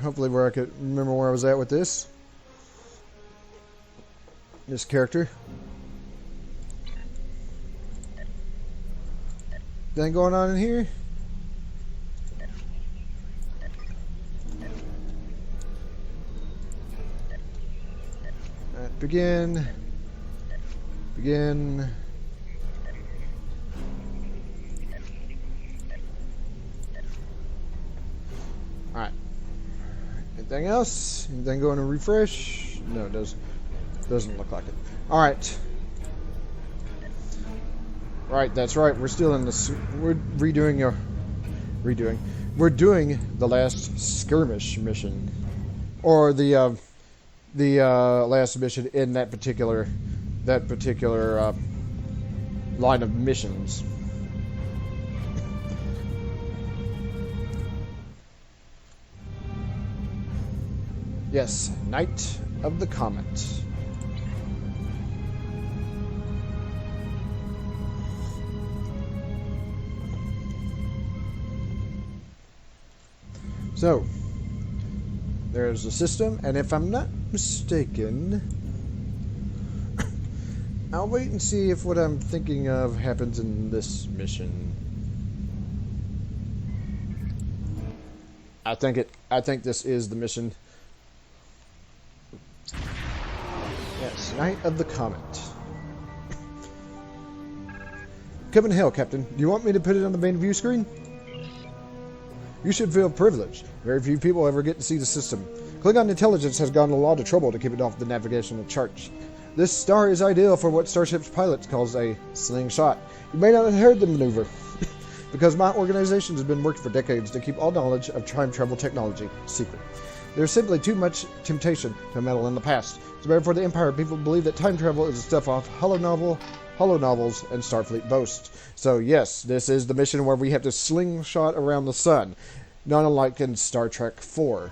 Hopefully where I could remember where I was at with this. This character. Anything going on in here? Alright, begin. Begin. Alright. Anything else? Anything going to refresh? No, it doesn't look like it. Alright. Right, that's right. We're still in this. We're redoing. We're doing the last skirmish mission, or the last mission in that particular line of missions. Yes, Night of the Comet. So, there's the system, and if I'm not mistaken, I'll wait and see if what I'm thinking of happens in this mission. I think this is the mission. Yes, Night of the Comet. Come in hell, Captain. Do you want me to put it on the main view screen? You should feel privileged. Very few people ever get to see the system. Klingon intelligence has gone a lot of trouble to keep it off the navigational charts. This star is ideal for what Starship's pilots calls a slingshot. You may not have heard the maneuver, because my organization has been working for decades to keep all knowledge of time travel technology secret. There's simply too much temptation to meddle in the past. It's better for the Empire. People believe that time travel is the stuff off hollow novels, and Starfleet boasts. So yes, this is the mission where we have to slingshot around the sun, not unlike in Star Trek IV,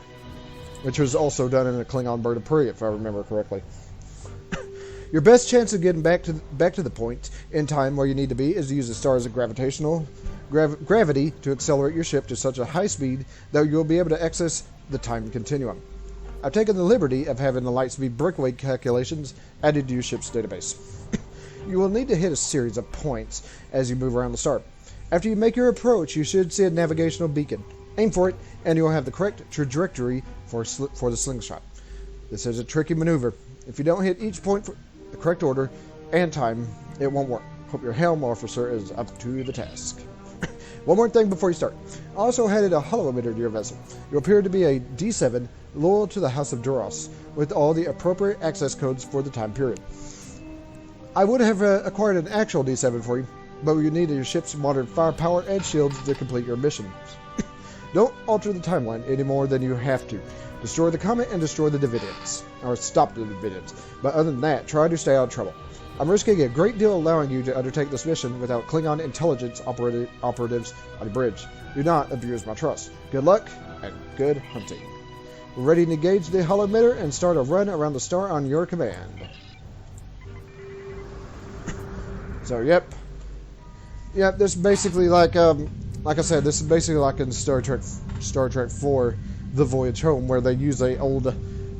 which was also done in a Klingon bird of prey, if I remember correctly. Your best chance of getting back to the point in time where you need to be is to use the star's gravity to accelerate your ship to such a high speed that you'll be able to access the time continuum. I've taken the liberty of having the light speed breakaway calculations added to your ship's database. You will need to hit a series of points as you move around the star. After you make your approach, you should see a navigational beacon. Aim for it, and you'll have the correct trajectory for the slingshot. This is a tricky maneuver. If you don't hit each point for the correct order and time, it won't work. Hope your helm officer is up to the task. One more thing before you start. I also added a holo emitter to your vessel. You appear to be a D7 loyal to the House of Duras, with all the appropriate access codes for the time period. I would have acquired an actual D7 for you, but you need your ship's modern firepower and shields to complete your mission. Don't alter the timeline any more than you have to. Destroy the comet and destroy the Davidians, or stop the Davidians. But other than that, try to stay out of trouble. I'm risking a great deal allowing you to undertake this mission without Klingon intelligence operatives on the bridge. Do not abuse my trust. Good luck and good hunting. We're ready to engage the holo emitter and start a run around the star on your command. So, yep, this is basically like I said, this is basically like in Star Trek 4, The Voyage Home, where they use a old,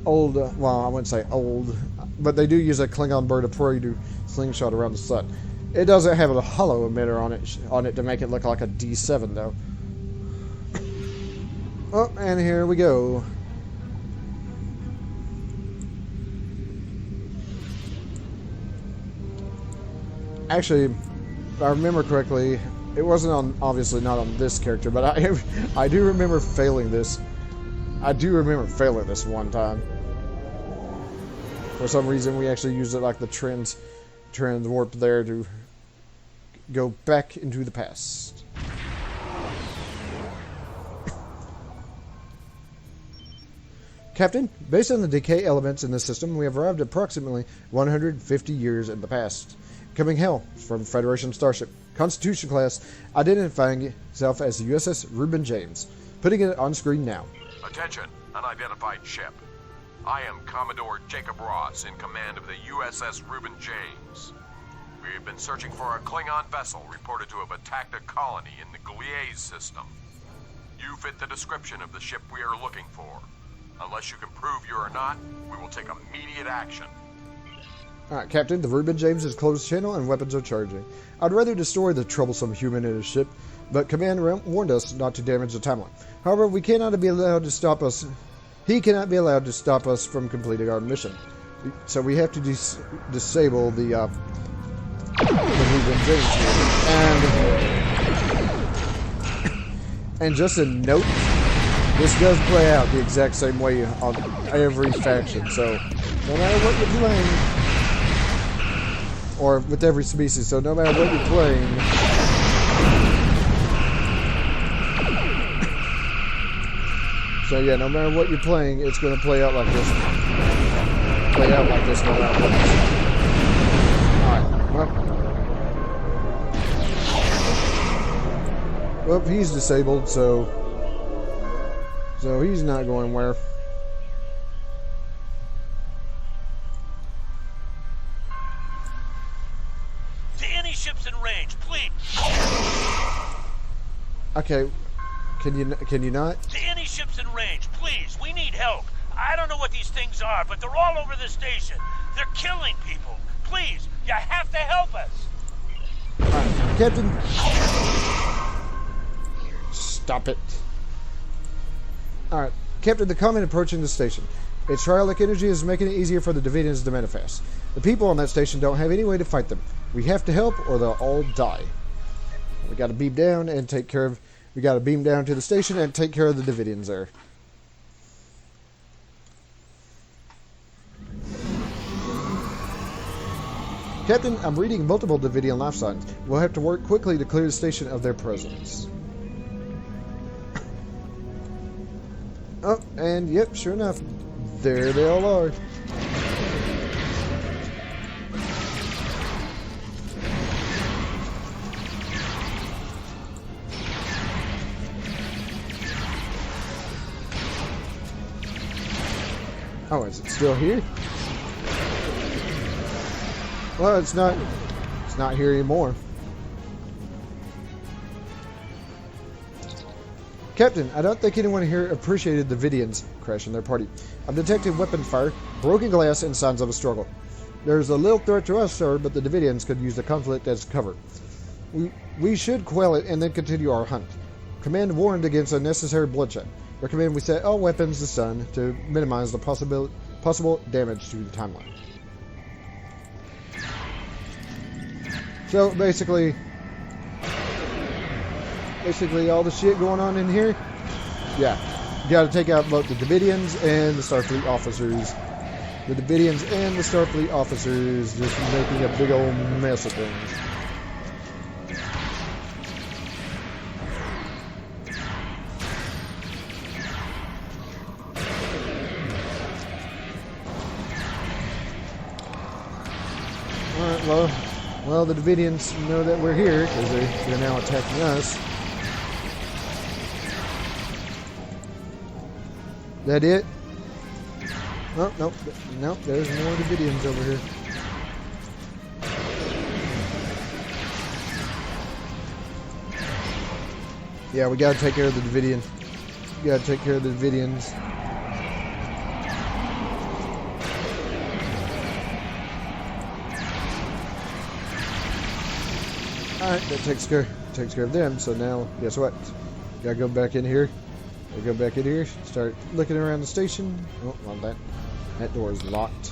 well, I wouldn't say old, but they do use a Klingon bird of prey to slingshot around the sun. It doesn't have a holo emitter on it to make it look like a D7 though. Oh, and here we go. Actually, if I remember correctly, it wasn't on, obviously not on this character, but I do remember failing this. I do remember failing this one time. For some reason, we actually used it like the transwarp there to go back into the past. Captain, based on the decay elements in the system, we have arrived at approximately 150 years in the past. Coming Hell from Federation Starship. Constitution class, identifying itself as the USS Reuben James. Putting it on screen now. Attention, unidentified ship. I am Commodore Jacob Ross in command of the USS Reuben James. We have been searching for a Klingon vessel reported to have attacked a colony in the Gliese system. You fit the description of the ship we are looking for. Unless you can prove you are not, we will take immediate action. Alright, Captain, the Reuben James has closed channel and weapons are charging. I'd rather destroy the troublesome human in his ship, but Command warned us not to damage the timeline. However, we cannot be allowed to stop us. He cannot be allowed to stop us from completing our mission. So we have to disable the Reuben James here. And just a note, this does play out the exact same way on every faction. So no matter what you're playing, or with every species, so no matter what you're playing, so yeah, no matter what you're playing, it's going to play out like this. Play out like this no matter what. Alright, well, he's disabled, so he's not going where. Ships in range, please. Okay, can you not? To any ships in range, please. We need help. I don't know what these things are, but they're all over the station. They're killing people. Please, you have to help us. Alright, Captain. Stop it. Alright, Captain, the comet approaching the station. Its trialic energy is making it easier for the Davidians to manifest. The people on that station don't have any way to fight them. We have to help or they'll all die. We gotta beam down and take care of... We gotta beam down to the station and take care of the Davidians there. Captain, I'm reading multiple Davidian life signs. We'll have to work quickly to clear the station of their presence. Oh, and yep, sure enough. There they all are. Oh, is it still here? Well, it's not here anymore. Captain, I don't think anyone here appreciated the Vidians crashing their party. I've detected weapon fire, broken glass, and signs of a struggle. There's a little threat to us, sir, but the Davidians could use the conflict as cover. We should quell it and then continue our hunt. Command warned against unnecessary bloodshed. Recommend we set all weapons to stun to minimize the possible damage to the timeline. So basically all the shit going on in here, yeah, you got to take out both the Davidians and the Starfleet officers. The Davidians and the Starfleet officers just making a big old mess of things. Alright, well, the Davidians know that we're here because they're now attacking us. That it? Oh, nope, there's more Davidians over here. Yeah, we gotta take care of the Davidians. We gotta take care of the Davidians. Alright, that takes care of them, so now, guess what? Gotta go back in here. Go back in here, start looking around the station. Oh, well, that door is locked.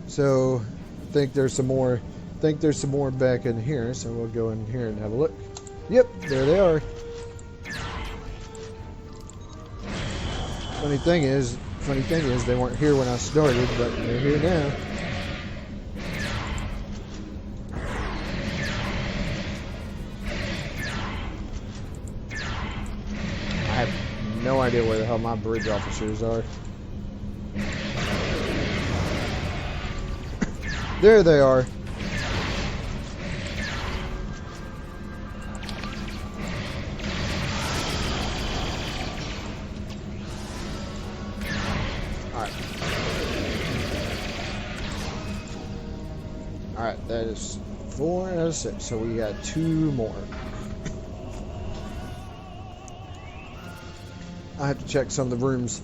So, think there's some more back in here, so we'll go in here and have a look. Yep, there they are. Funny thing is they weren't here when I started, but they're here now. I have no idea where the hell my bridge officers are. There they are. Alright, that is 4 out of 6, so we got 2 more. I have to check some of the rooms.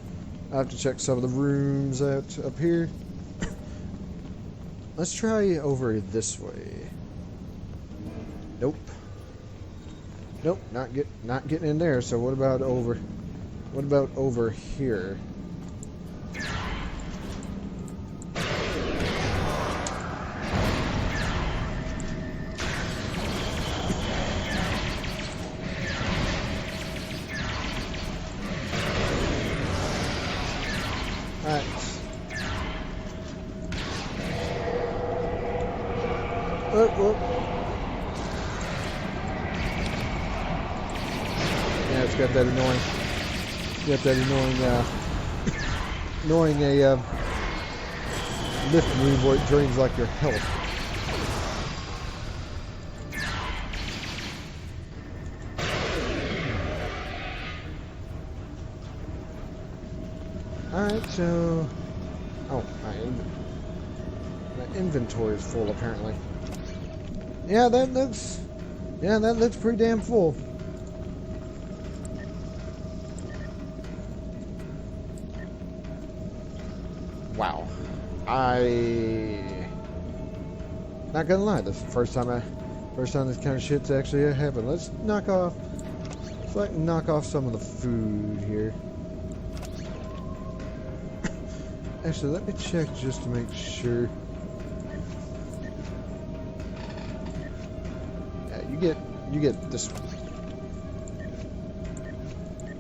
I have to check some of the rooms out up here. Let's try over this way. Nope. Nope, not getting in there. So what about over? What about over here? Alright. Whoop. Yeah, it's got that annoying lift move where it drains like your health. Alright, so... Oh, my inventory is full, apparently. Yeah, that looks pretty damn full. Wow. Not gonna lie, this is the first time this kind of shit's actually happened. Let's knock off some of the food here. Actually, let me check just to make sure. Yeah, you get this one.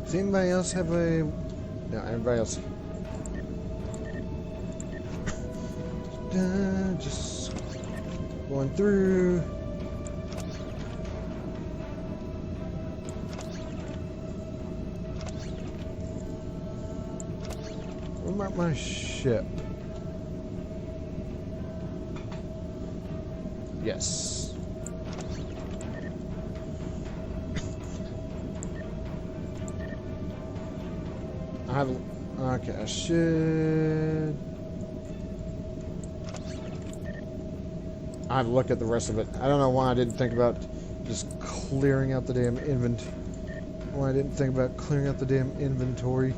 Does anybody else have a? No, everybody else. Just going through. What about my ship? Yes. Okay, I should. I have to look at the rest of it. I don't know why I didn't think about just clearing out the damn inventory.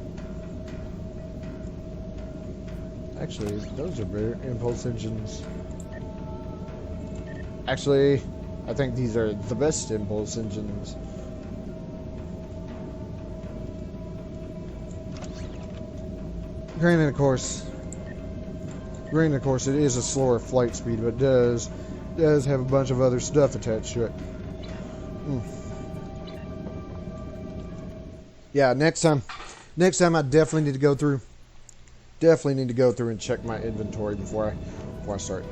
Actually, those are better impulse engines. Actually, I think these are the best impulse engines. Granted, of course, it is a slower flight speed, but it does have a bunch of other stuff attached to it. Yeah, next time I definitely need to go through. And check my inventory before I start.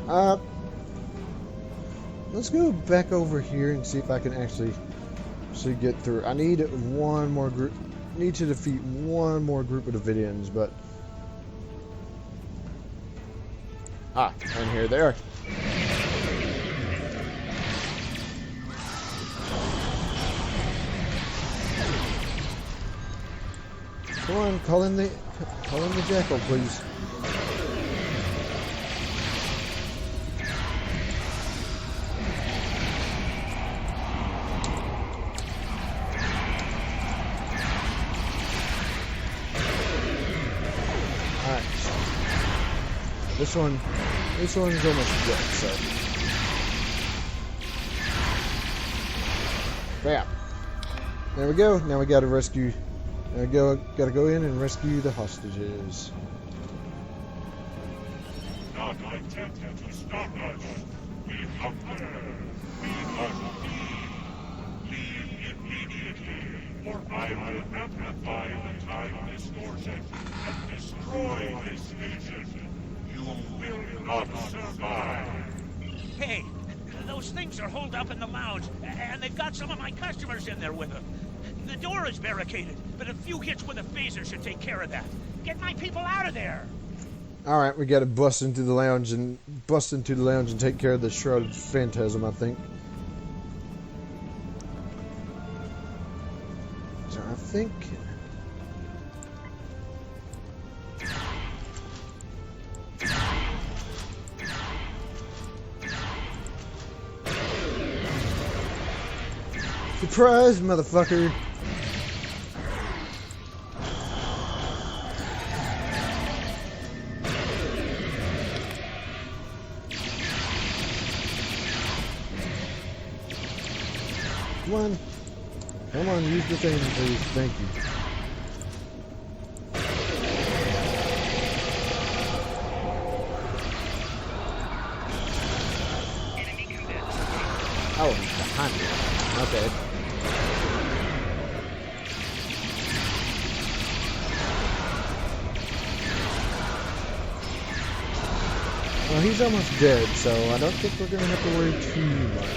Let's go back over here and see if I can actually get through. I need one more group. Need to defeat one more group of Davidians, but and here they are. Come on, call in the jackal, please. Alright. This one's almost dead, so. Bam. There we go. Now we gotta rescue. Gotta go in and rescue the hostages. Not attempting to stop us. We hunger. We must leave immediately, or I will amplify the time distortion and destroy this vision. You will not survive. Hey, those things are holed up in the lounge, and they've got some of my customers in there with them. The door is barricaded, but a few hits with a phaser should take care of that. Get my people out of there! Alright, we gotta bust into the lounge and take care of the shrouded phantasm, I think. So I think... Surprise, motherfucker! Come on. Come on, use the thing, please. Thank you. Oh, he's behind me. Okay. Well, he's almost dead, so I don't think we're going to have to worry too much.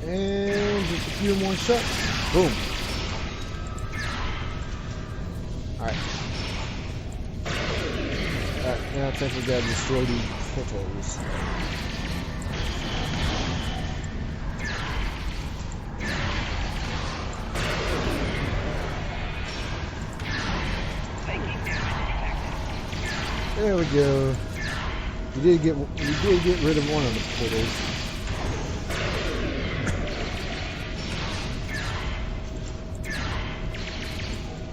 And just a few more shots. Boom. Alright. Alright, now I think we gotta destroy these portals. There we go. We did get rid of one of the portals.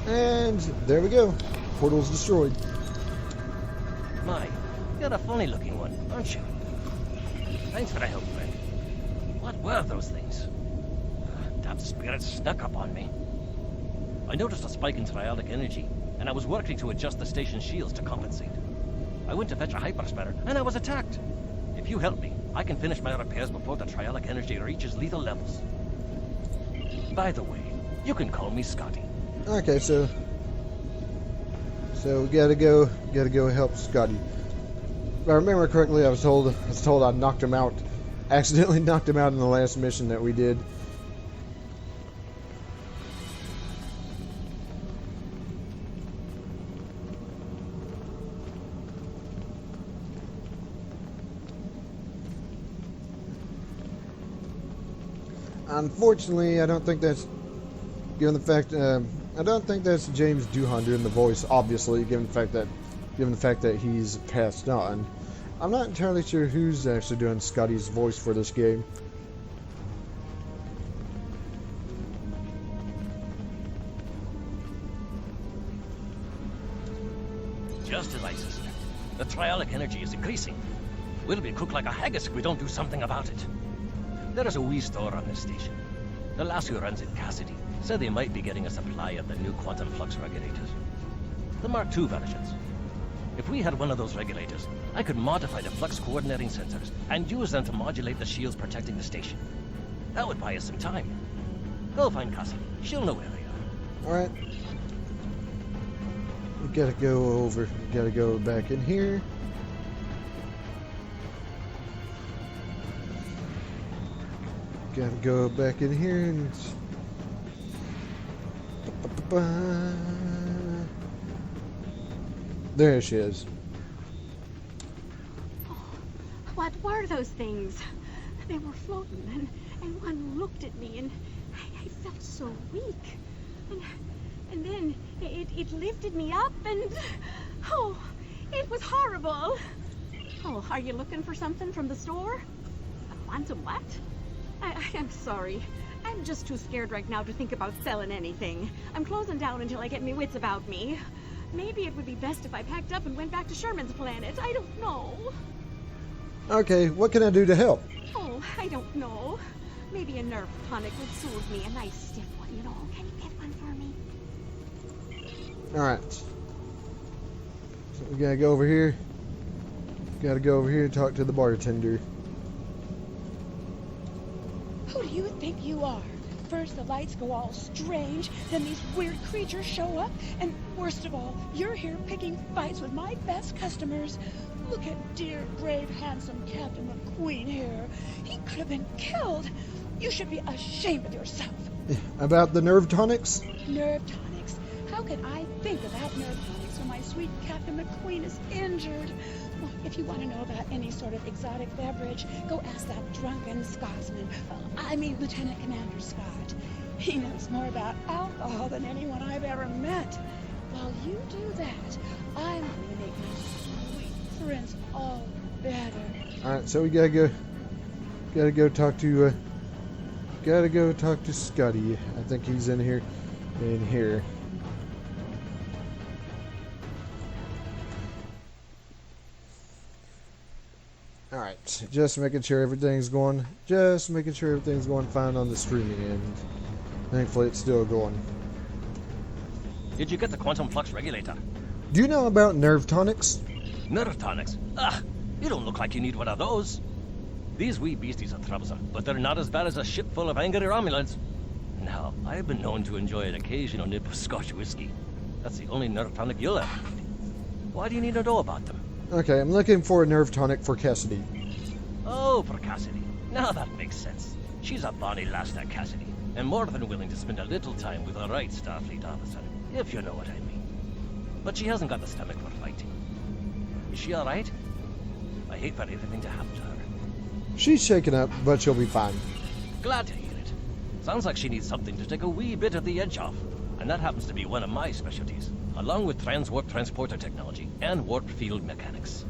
And there we go. Portal's destroyed. My, you're a funny looking one, aren't you? Thanks for the help, friend. What were those things? That spirit snuck up on me. I noticed a spike in trialic energy, and I was working to adjust the station's shields to compensate. I went to fetch a hyperspanner, and I was attacked. If you help me, I can finish my repairs before the trialic energy reaches lethal levels. By the way, you can call me Scotty. Okay, so we gotta go help Scotty. If I remember correctly, I was told I knocked him out, accidentally knocked him out in the last mission that we did. Unfortunately, I don't think that's, given the fact, I don't think that's James Doohan doing the voice. Obviously, given the fact that he's passed on, I'm not entirely sure who's actually doing Scotty's voice for this game. Just as I suspect, the trialic energy is increasing. We'll be cooked like a haggis if we don't do something about it. There is a wee store on this station. The lass who runs it, Cassidy, said they might be getting a supply of the new quantum flux regulators. The Mark II versions. If we had one of those regulators, I could modify the flux coordinating sensors and use them to modulate the shields protecting the station. That would buy us some time. Go find Cassidy. She'll know where they are. Alright. We gotta go back in here. Gotta go back in here and... There she is. Oh, what were those things? They were floating, and one looked at me, and I felt so weak. And then it lifted me up, and oh, it was horrible. Oh, are you looking for something from the store? A quantum what? I'm sorry. I'm just too scared right now to think about selling anything. I'm closing down until I get my wits about me. Maybe it would be best if I packed up and went back to Sherman's planet. I don't know. Okay, what can I do to help? Oh, I don't know. Maybe a nerve tonic would soothe me. A nice stiff one, you know. Can you get one for me? Alright. So we gotta go over here. Gotta go over here and talk to the bartender. Who do you think you are? First the lights go all strange, then these weird creatures show up, and worst of all, you're here picking fights with my best customers. Look at dear, brave, handsome Captain McQueen here. He could have been killed. You should be ashamed of yourself. About the nerve tonics? Nerve tonics? How could I think about nerve tonics when my sweet Captain McQueen is injured? Well, if you want to know about any sort of exotic beverage, go ask that drunken Scotsman. I mean Lieutenant Commander Scott. He knows more about alcohol than anyone I've ever met. While you do that, I'm going to make my sweet friends all better. Alright, so we gotta go talk to gotta go talk to Scotty. I think he's in here. In here. Alright, just making sure everything's going fine on the streaming end. Thankfully it's still going. Did you get the quantum flux regulator? Do you know about nerve tonics? Nerve tonics? Ah, you don't look like you need one of those. These wee beasties are troublesome, but they're not as bad as a ship full of angry Romulans. Now, I've been known to enjoy an occasional nip of Scotch whiskey. That's the only nerve tonic you'll ever need. Why do you need to know about them? Okay, I'm looking for a nerve tonic for Cassidy. Oh, for Cassidy. Now that makes sense. She's a bonny lass, that Cassidy, and more than willing to spend a little time with the right Starfleet officer, if you know what I mean. But she hasn't got the stomach for fighting. Is she alright? I hate for anything to happen to her. She's shaken up, but she'll be fine. Glad to hear it. Sounds like she needs something to take a wee bit of the edge off, and that happens to be one of my specialties, along with transwarp transporter technology and warp field mechanics.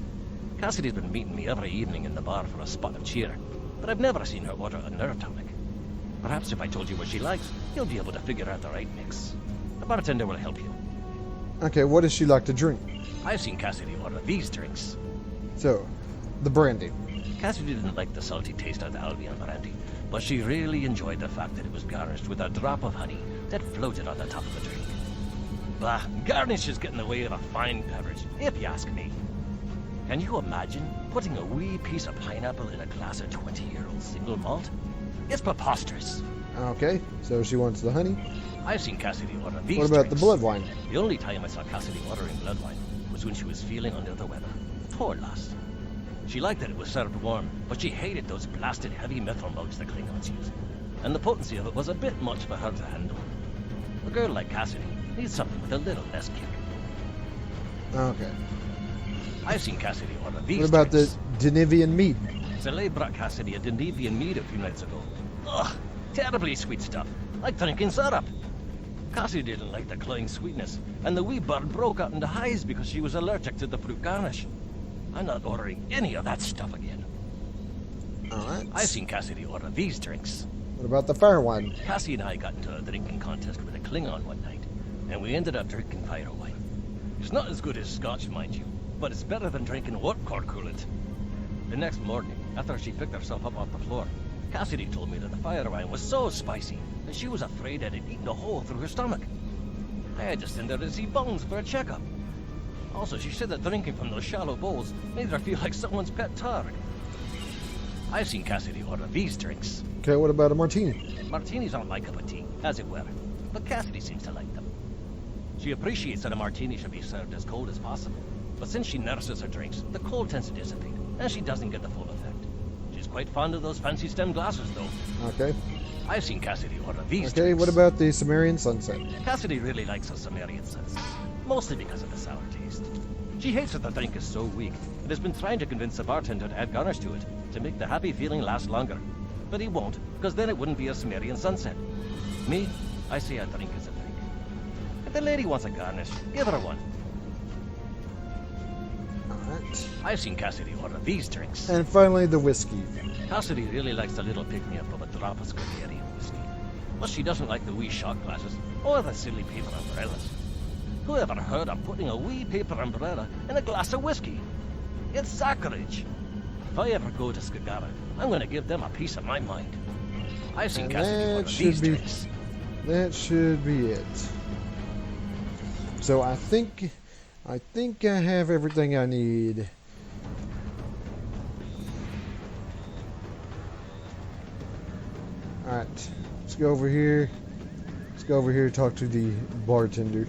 Cassidy's been meeting me every evening in the bar for a spot of cheer, but I've never seen her order a nerve tonic. Perhaps if I told you what she likes, you'll be able to figure out the right mix. The bartender will help you. Okay, what does she like to drink? I've seen Cassidy order these drinks. So, the brandy. Cassidy didn't like the salty taste of the Albion brandy, but she really enjoyed the fact that it was garnished with a drop of honey that floated on the top of the drink. Bah, garnishes get in the way of a fine beverage, if you ask me. Can you imagine putting a wee piece of pineapple in a glass of 20-year-old single malt? It's preposterous. Okay, so she wants the honey. I've seen Cassidy order these What about drinks. the blood wine? The only time I saw Cassidy ordering blood wine was when she was feeling under the weather. Poor lass. She liked that it was served warm, but she hated those blasted heavy metal mugs the Klingons use. And the potency of it was a bit much for her to handle. A girl like Cassidy needs something with a little less kick. Okay. I've seen Cassidy order these What about drinks. the Denevian mead? Soleil brought Cassidy a Denevian mead a few nights ago. Ugh, terribly sweet stuff, like drinking syrup. Cassidy didn't like the cloying sweetness, and the wee bird broke out into highs because she was allergic to the fruit garnish. I'm not ordering any of that stuff again. Alright. I've seen Cassidy order these drinks. What about the fire wine? Cassie and I got into a drinking contest with a Klingon one night, and we ended up drinking fire wine. It's not as good as Scotch, mind you, but it's better than drinking warp core coolant. The next morning, after she picked herself up off the floor, Cassidy told me that the fire wine was so spicy that she was afraid it had eaten a hole through her stomach. I had to send her to see Bones for a checkup. Also, she said that drinking from those shallow bowls made her feel like someone's pet turd. I've seen Cassidy order these drinks. Okay, what about a martini? Martinis aren't my cup of tea, as it were, but Cassidy seems to like them. She appreciates that a martini should be served as cold as possible, but since she nurses her drinks, the cold tends to dissipate, and she doesn't get the full effect. She's quite fond of those fancy stem glasses, though. Okay. I've seen Cassidy order these Okay, drinks. what about the Sumerian sunset? Cassidy really likes a Sumerian sunset, mostly because of the sour taste. She hates that the drink is so weak, and has been trying to convince the bartender to add garnish to it, to make the happy feeling last longer. But he won't, because then it wouldn't be a Sumerian sunset. Me, I say a drink is a drink. If the lady wants a garnish, give her one. Alright. I've seen Cassidy order these drinks. And finally, the whiskey. Cassidy really likes the little pick-me-up of a drop of Scuderia whiskey. But she doesn't like the wee shot glasses, or the silly paper umbrellas. Who ever heard of putting a wee paper umbrella in a glass of whiskey? It's sacrilege. If I ever go to Skagara, I'm going to give them a piece of my mind. I've seen And Cassidy that order should these be- drinks. That should be it. So I think I have everything I need. Alright. Let's go over here. Let's go over here and talk to the bartender.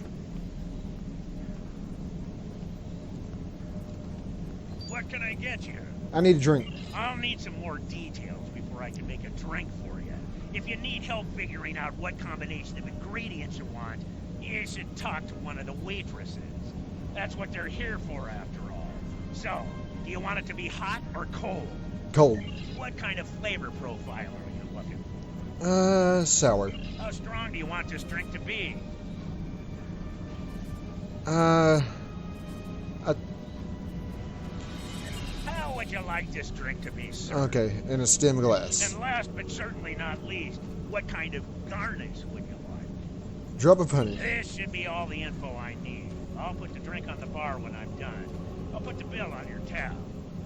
What can I get you? I need a drink. I'll need some more details before I can make a drink for you. If you need help figuring out what combination of ingredients you want, you should talk to one of the waitresses. That's what they're here for, after all. So, do you want it to be hot or cold? Cold. What kind of flavor profile are you looking? Sour. How strong do you want this drink to be? How would you like this drink to be, sir? Okay, in a stem glass. And last but certainly not least, What kind of garnish would you like? Drop of honey. This should be all the info I need. I'll put the drink on the bar when I'm done. I'll put the bill on your tab.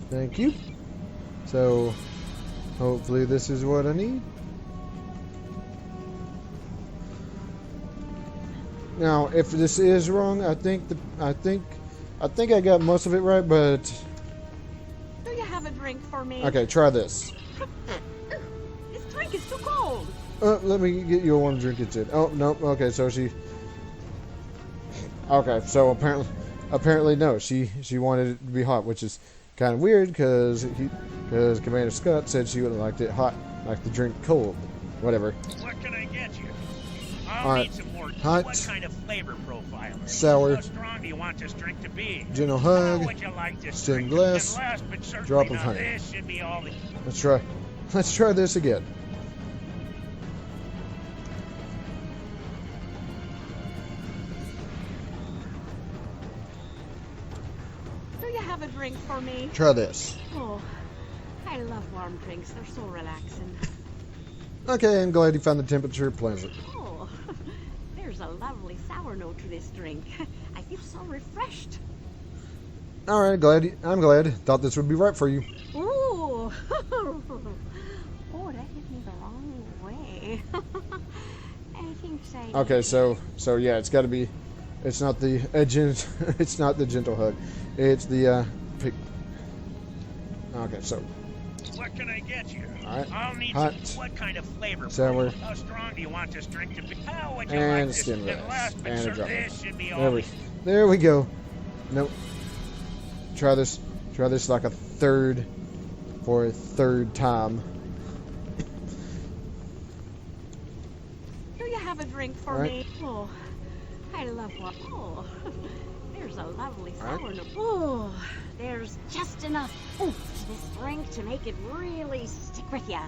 Thank you. So, hopefully this is what I need. Now, if this is wrong, I think I got most of it right, but Do you have a drink for me? okay, try this. This drink is too cold. Let me get you a warm drink instead. Oh no, okay, so she. Okay, so apparently no, she wanted it to be hot, which is kind of weird because Commander Scott said she would have liked it hot, like the drink cold, whatever. What can I get you? I'll All right, need some more. hot, What kind of flavor profile? sour, How strong do you want this drink to be? gentle How hug, would you like this stem drink? glass, And last but certainly drop of not, honey. This should be all the. Let's try this again. Do you have a drink for me? Try this. Oh, I love warm drinks. They're so relaxing. Okay, I'm glad you found the temperature pleasant. Oh, there's a lovely sour note to this drink. I feel so refreshed. All right, I'm glad. Thought this would be right for you. Ooh. Oh, that hit me the wrong way. I think so. Okay, so yeah, it's got to be. It's not the it's not the gentle hug. It's the pick. Okay, so What can I get you? all right, I'll need hot, some. What kind of flavor? sour, How strong do you want this drink to be? How would you and like this? stem And glass, last but and a certainly, drop. this should be all. There we go. Nope. Try this like a third time. Do you have a drink for All right. me? Oh, I love what. Oh, there's a lovely All right. sour note. Oh, there's just enough oomph to this drink to make it really stick with ya.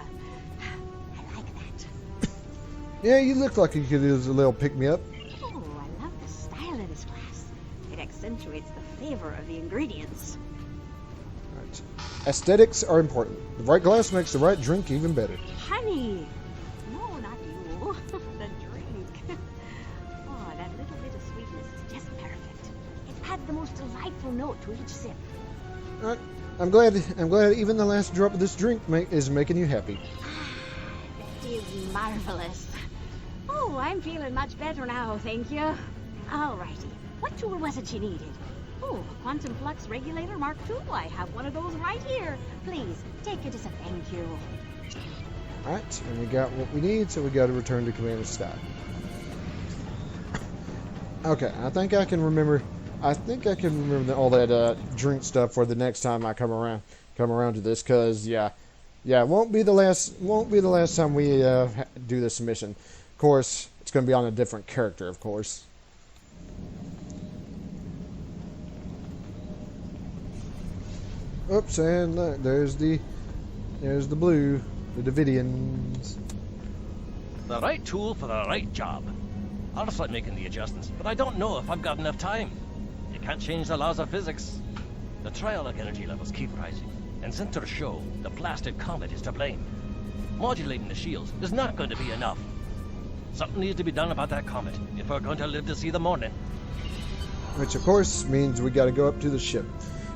I like that. Yeah, you look like you could use a little pick me up. Oh, I love the style of this glass. It accentuates the flavor of the ingredients. Right. Aesthetics are important. The right glass makes the right drink even better. Honey! No, not you. The drink. Oh, that little bit of sweetness is just perfect. It adds the most delightful note to each sip. All right. I'm glad even the last drop of this drink is making you happy. That is marvelous. Oh, I'm feeling much better now, thank you. Alrighty. What tool was it you needed? Oh, Quantum Flux Regulator Mark II. I have one of those right here. Please, take it as a thank you. Alright, and we got what we need, so we got to return to Commander Scott. Okay, I think I can remember all that drink stuff for the next time I come around to this, cause yeah, it won't be the last time we do this mission. Of course, it's gonna be on a different character, of course. Oops, and look, there's the blue, the Davidians. The right tool for the right job. I'll start making the adjustments, but I don't know if I've got enough time. You can't change the laws of physics. The trialic energy levels keep rising, and sensors show the blasted comet is to blame. Modulating the shields is not going to be enough. Something needs to be done about that comet if we're going to live to see the morning. Which, of course, means we got to go up to the ship.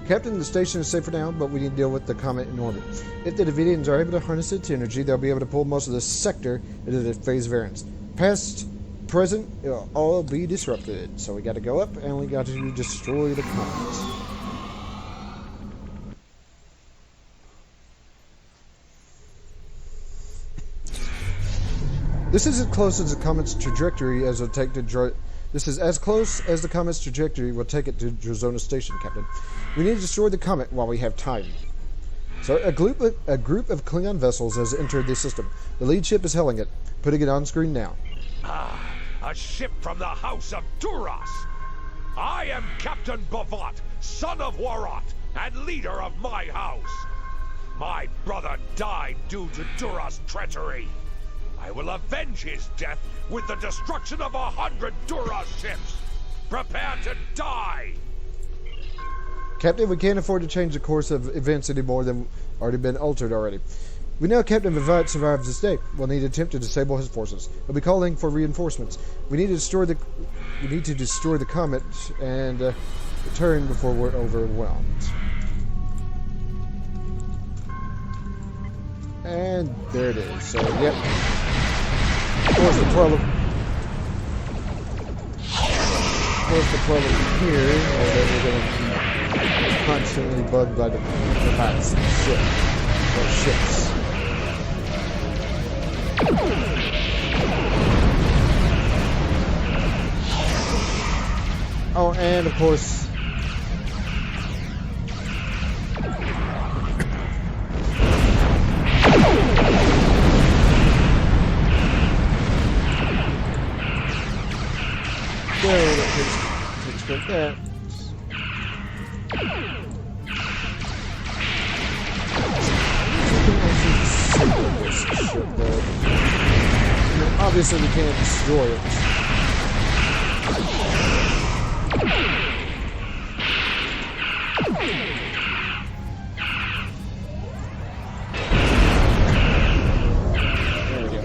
Captain, the station is safe for now, but we need to deal with the comet in orbit. If the Davidians are able to harness its energy, they'll be able to pull most of the sector into the phase variance. Past, present, it'll all be disrupted. So we got to go up, and we got to destroy the comet. This is as close as the comet's trajectory as it'll take to This is as close as the comet's trajectory will take it to Drazona Station, Captain. We need to destroy the comet while we have time. So a group of Klingon vessels has entered the system. The lead ship is hailing it, putting it on screen now. Ah, a ship from the house of Duras. I am Captain Bavat, son of Warat, and leader of my house. My brother died due to Duras' treachery. I will avenge his death with the destruction of 100 Duras ships. Prepare to die! Captain, we can't afford to change the course of events any more than already been altered already. We know Captain Vivat survived this day. We'll need to attempt to disable his forces. We'll be calling for reinforcements. We need to destroy the comet and return before we're overwhelmed. And there it is. So, yep. Of course, the problem here is that we're going to be constantly bugged by the bats or ships. Oh, and of course, there, takes care of that. This ship, but obviously we can't destroy it. There we go.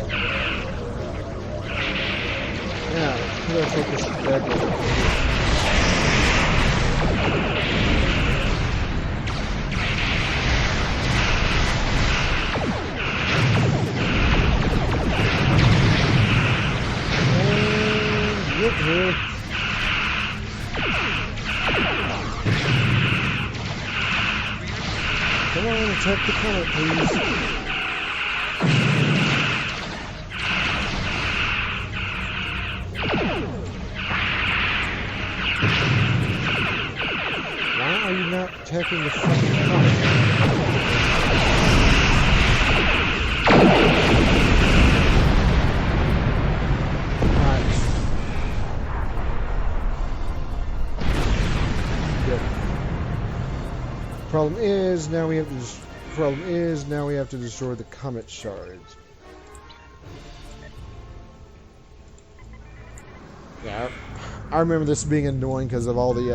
Now, I'm gonna take this back over here. Here. Come on, attack the comet, please. Why are you not attacking the fucking comet? Problem is now we have to destroy the comet shards. Yeah, I remember this being annoying because of all the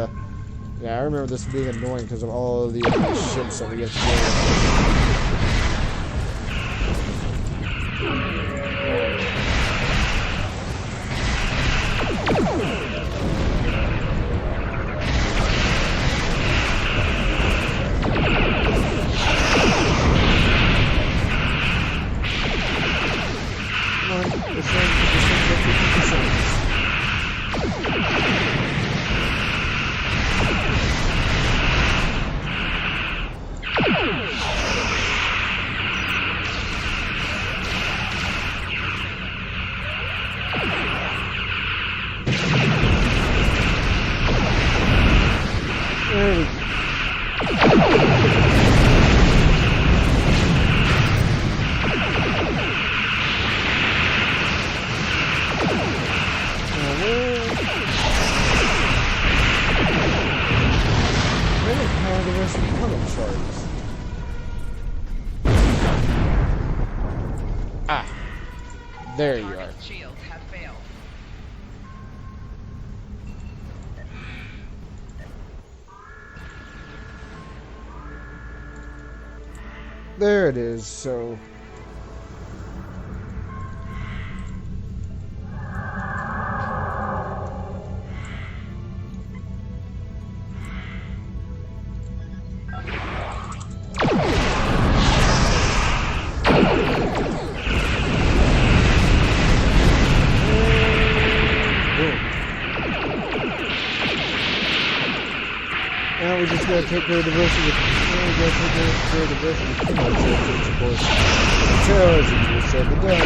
ships that we have to deal with. There you are. Shields have failed. There it is, so... Now we just gotta take care of the rest of the chemicals, of course. So as you just said, the done.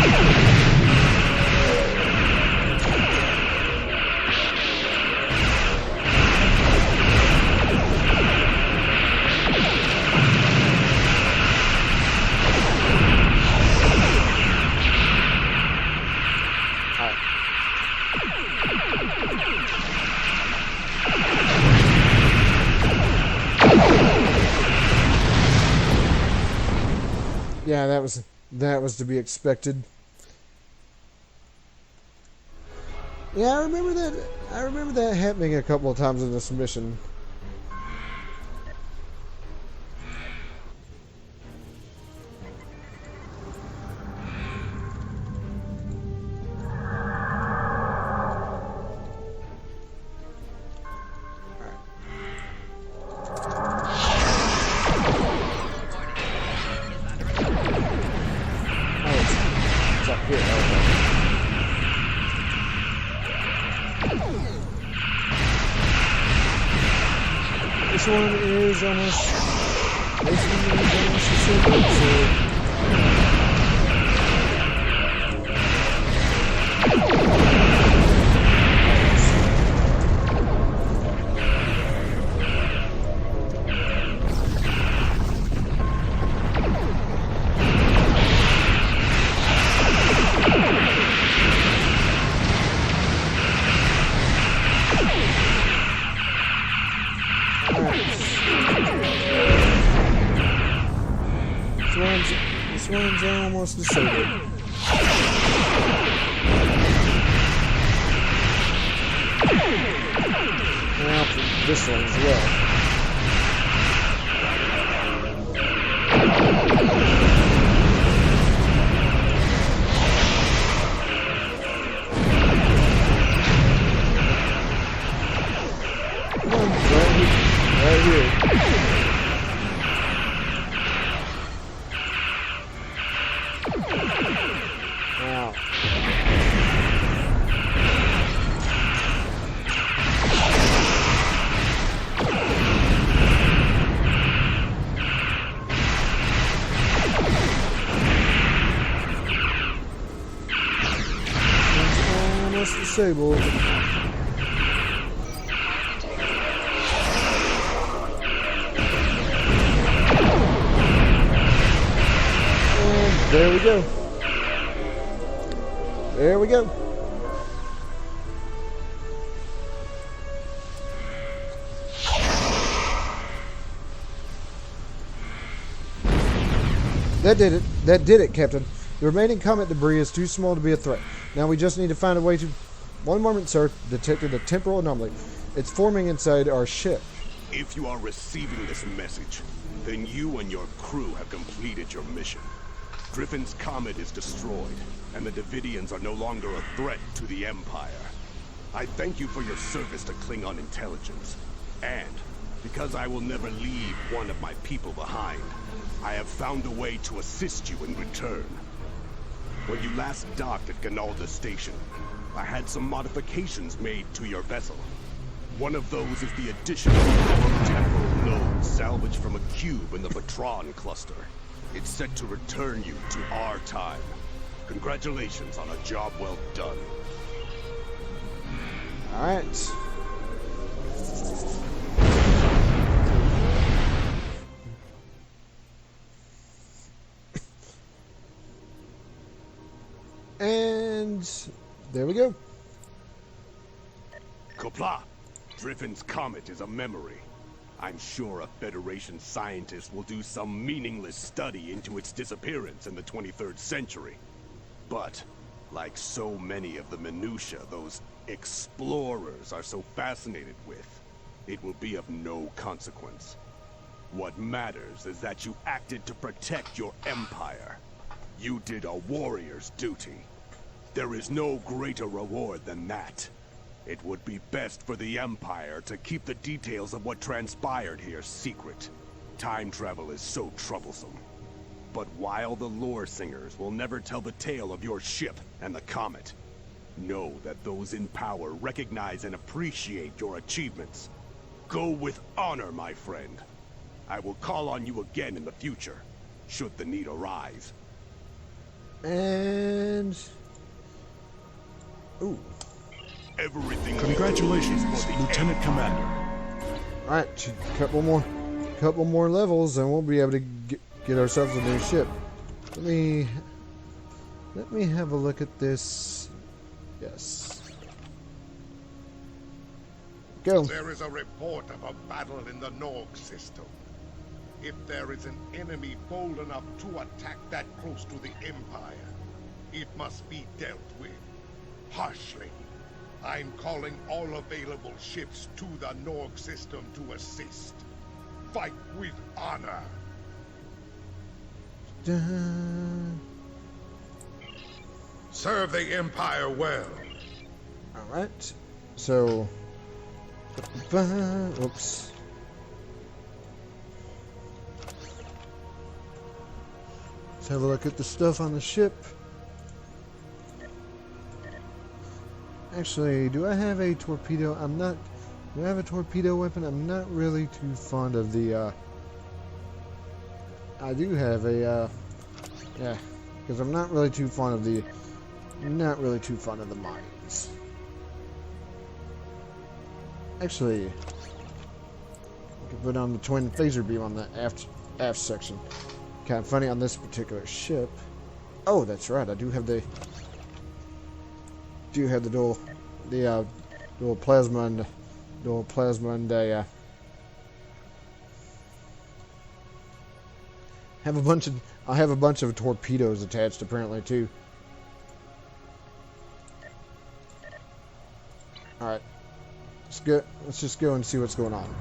Yeah, that was to be expected. Yeah, I remember that happening a couple of times in this mission. one is almost disabled, so this one's almost disabled. Now for this one as well. Come on, right here. Now. Almost disabled. And there we go. There we go. That did it. That did it, Captain. The remaining comet debris is too small to be a threat. Now we just need to find a way to... One moment, sir. Detected a temporal anomaly. It's forming inside our ship. If you are receiving this message, then you and your crew have completed your mission. Griffin's comet is destroyed, and the Davidians are no longer a threat to the Empire. I thank you for your service to Klingon intelligence, and because I will never leave one of my people behind, I have found a way to assist you in return. When you last docked at Ganalda Station, I had some modifications made to your vessel. One of those is the addition of a temporal node salvaged from a cube in the Patron cluster. It's set to return you to our time. Congratulations on a job well done. Alright. And there we go. Kopla, Griffin's comet is a memory. I'm sure a Federation scientist will do some meaningless study into its disappearance in the 23rd century. But, like so many of the minutiae those explorers are so fascinated with, it will be of no consequence. What matters is that you acted to protect your empire. You did a warrior's duty. There is no greater reward than that. It would be best for the Empire to keep the details of what transpired here secret. Time travel is so troublesome. But while the lore singers will never tell the tale of your ship and the comet, know that those in power recognize and appreciate your achievements. Go with honor, my friend. I will call on you again in the future, should the need arise. And... Ooh. Everything. Congratulations, Lieutenant Commander. Alright, couple more levels and we'll be able to get ourselves a new ship. Let me have a look at this. Yes. Go. There is a report of a battle in the Norg system. If there is an enemy bold enough to attack that close to the Empire, it must be dealt with harshly. I'm calling all available ships to the Norg system to assist. Fight with honor. Dun. Serve the Empire well. Alright. So... Oops. Let's have a look at the stuff on the ship. Actually, do I have a torpedo? I'm not Do I have a torpedo weapon? I'm not really too fond of the, I do have a, yeah, because I'm not really too fond of the, mines. Actually, I could put on the twin phaser beam on the aft section. Kind of funny on this particular ship. Oh, that's right. I do have the dual plasma and I have a bunch of torpedoes attached apparently too. All right. Let's just go and see what's going on.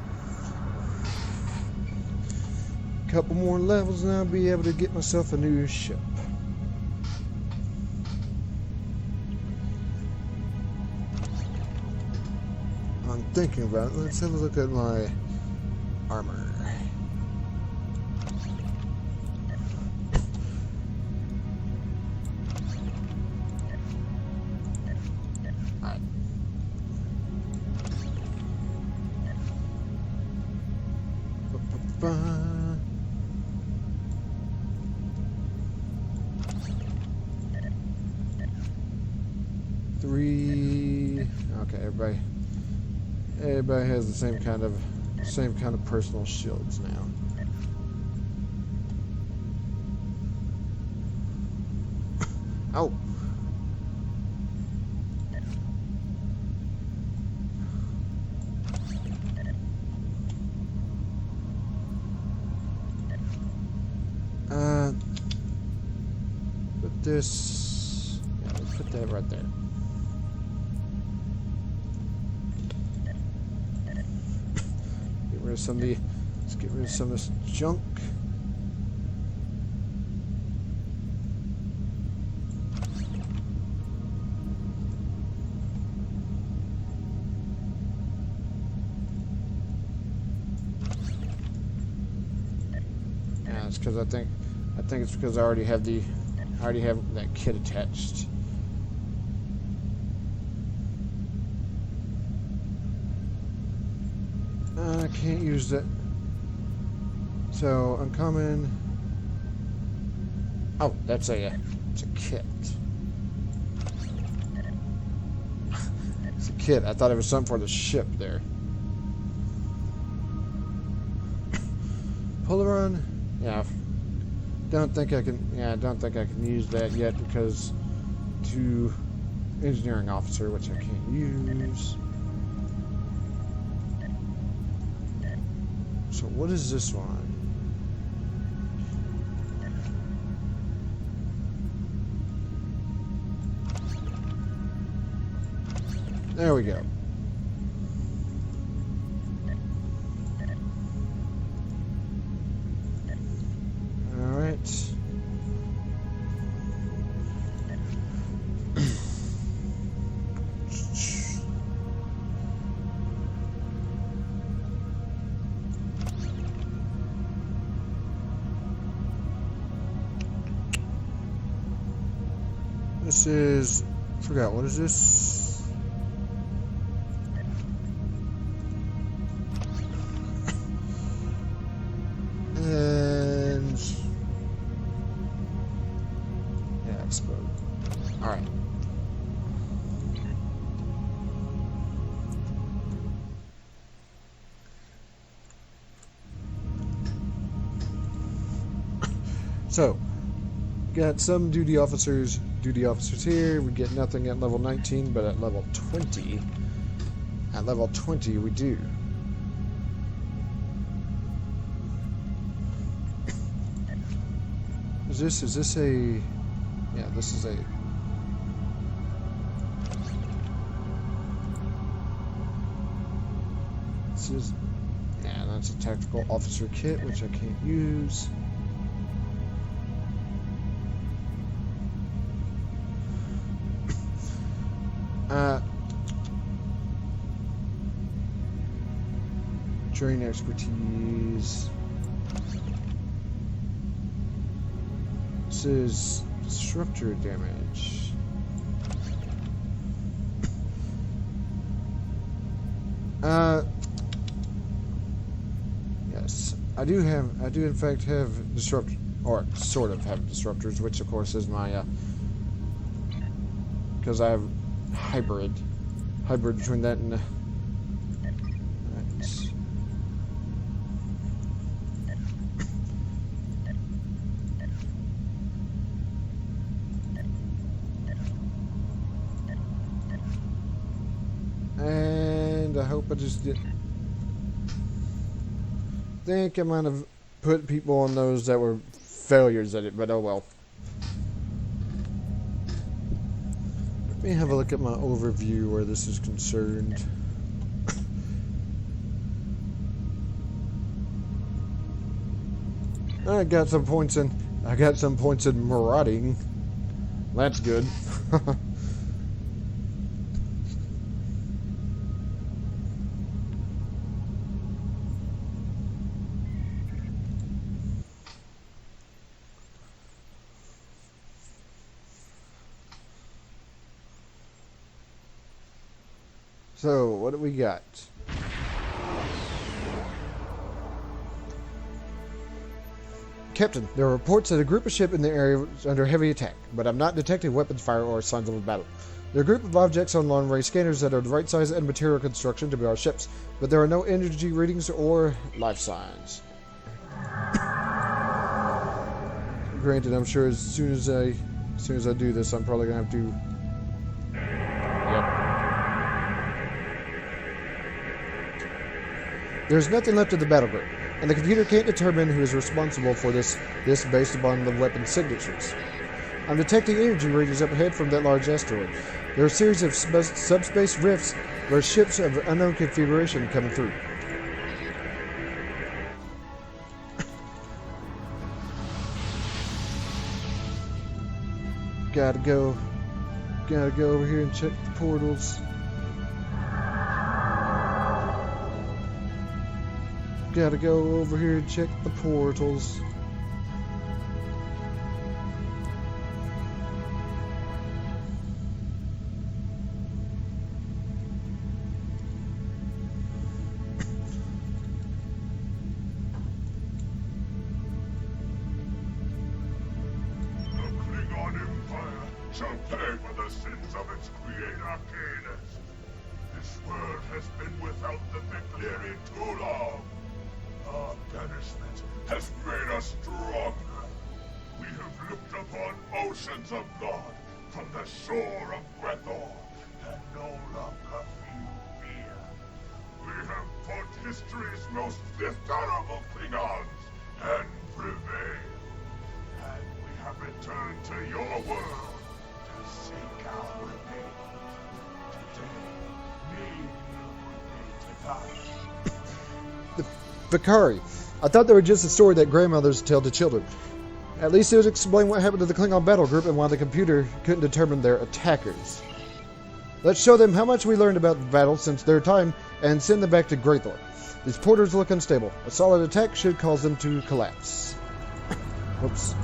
Couple more levels and I'll be able to get myself a new ship. I'm thinking about it. Let's have a look at my armor. Alright. Three. Okay, everybody has the same kind of personal shields now. Oh. Put this. Yeah, let's put that right there. Let's get rid of some of this junk. Yeah, it's because I think it's because I already have that kit attached. I can't use that. So uncommon. Oh, it's a kit. It's a kit. I thought it was something for the ship there. Polaron. Yeah. Don't think I can use that yet because to engineering officer, which I can't use. So what is this one? There we go. All right. This is, forgot, what is this? And, yeah, explode. All right. So, got some duty officers here. We get nothing at level 19, but at level 20, we do. Is this a, yeah, this is a, yeah, that's a tactical officer kit, which I can't use. Train expertise. This is disruptor damage. Yes, I do in fact have or sort of have disruptors, which of course is my, because I have hybrid between that and, and I hope I just did. I think I might have put people on those that were failures at it, but oh well. Let me have a look at my overview where this is concerned. I got some points in marauding. That's good. So, what do we got? Captain, there are reports that a group of ships in the area is under heavy attack, but I'm not detecting weapons fire or signs of a battle. There are a group of objects on long-range scanners that are the right size and material construction to be our ships, but there are no energy readings or life signs. Granted, I'm sure as soon as I do this, I'm probably gonna have to. Yep. There's nothing left of the battle group, and the computer can't determine who is responsible for this based upon the weapon signatures. I'm detecting energy readings up ahead from that large asteroid. There are a series of subspace rifts where ships of unknown configuration coming through. Gotta go over here and check the portals. Gotta go over here and check the portals. Shall pay for the sins of its creator, KDF. This world has been without the Viclery too long. Our banishment has made us stronger. We have looked upon oceans of God from the shore of Grethor, and no longer feel fear. We have fought history's most dishonorable Klingons, and prevailed. And we have returned to your world. Seek our remains. Today, me will be to die. The Vakari. I thought they were just a story that grandmothers tell to children. At least it would explain what happened to the Klingon battle group and why the computer couldn't determine their attackers. Let's show them how much we learned about the battle since their time and send them back to Grethor. These porters look unstable. A solid attack should cause them to collapse. Oops.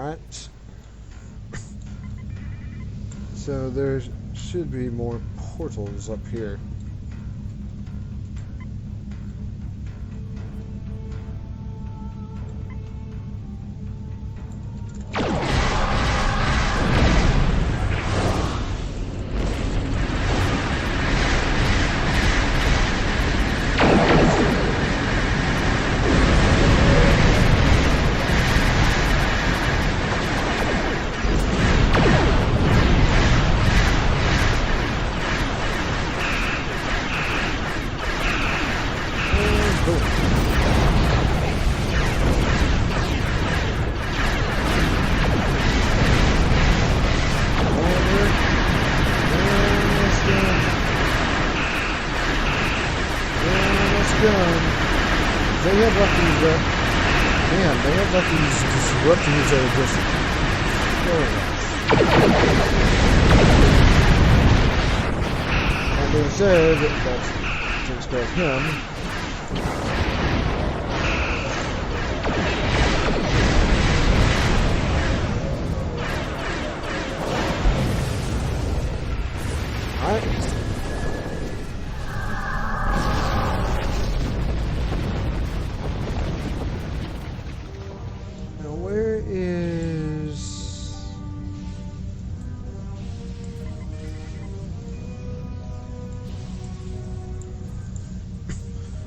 Alright. So there should be more portals up here. They have left these man, they have left these disruptors that are just that being said, that takes care of him. Alright.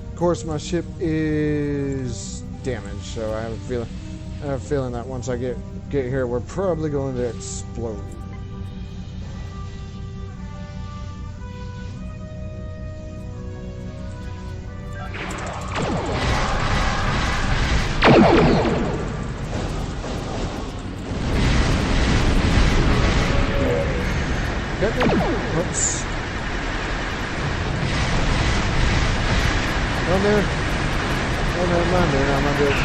Of course, my ship is damaged, so I have a feeling that once I get here, we're probably going to explode. Oops. Down there. Oh, never mind there. I'm not good.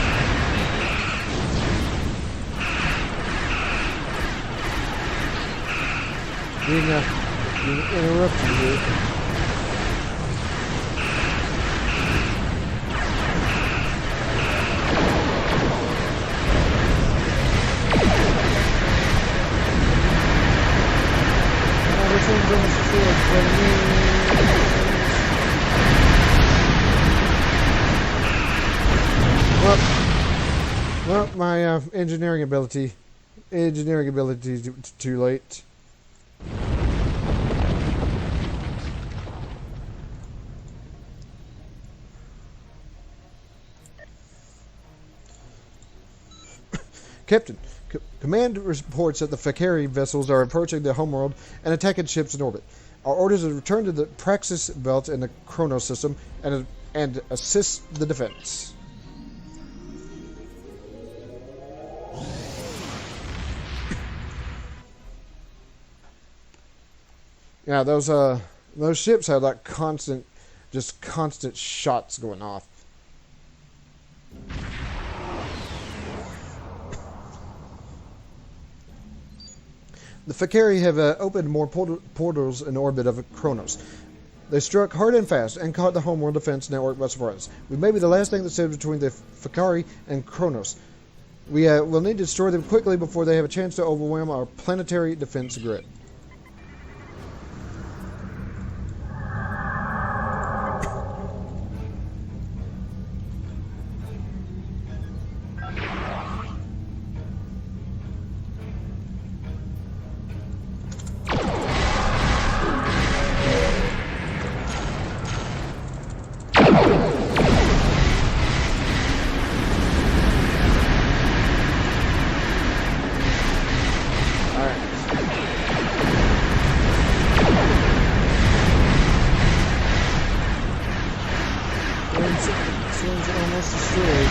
Being interrupted here. This one's almost full for me. Well, my engineering ability is too late. Captain, command reports that the Fakari vessels are approaching the homeworld and attacking ships in orbit. Our orders are to return to the Praxis belt in the Chronos system and assist the defense. Yeah, those ships have like constant shots going off. The Fakari have opened more portals in orbit of Chronos. They struck hard and fast and caught the homeworld defense network by surprise. We may be the last thing that stands between the Fakari and Chronos. We will need to destroy them quickly before they have a chance to overwhelm our planetary defense grid. Almost destroyed.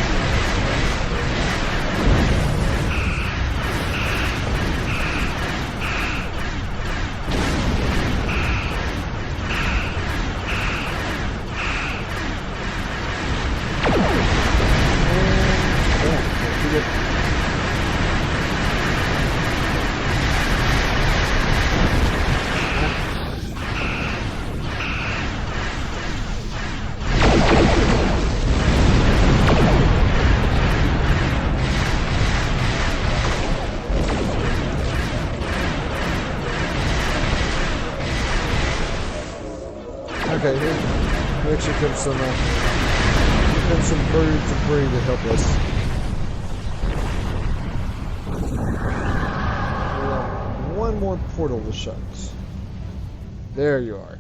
Okay, here actually comes some birds of prey to help us. We have one more portal to shut. There you are.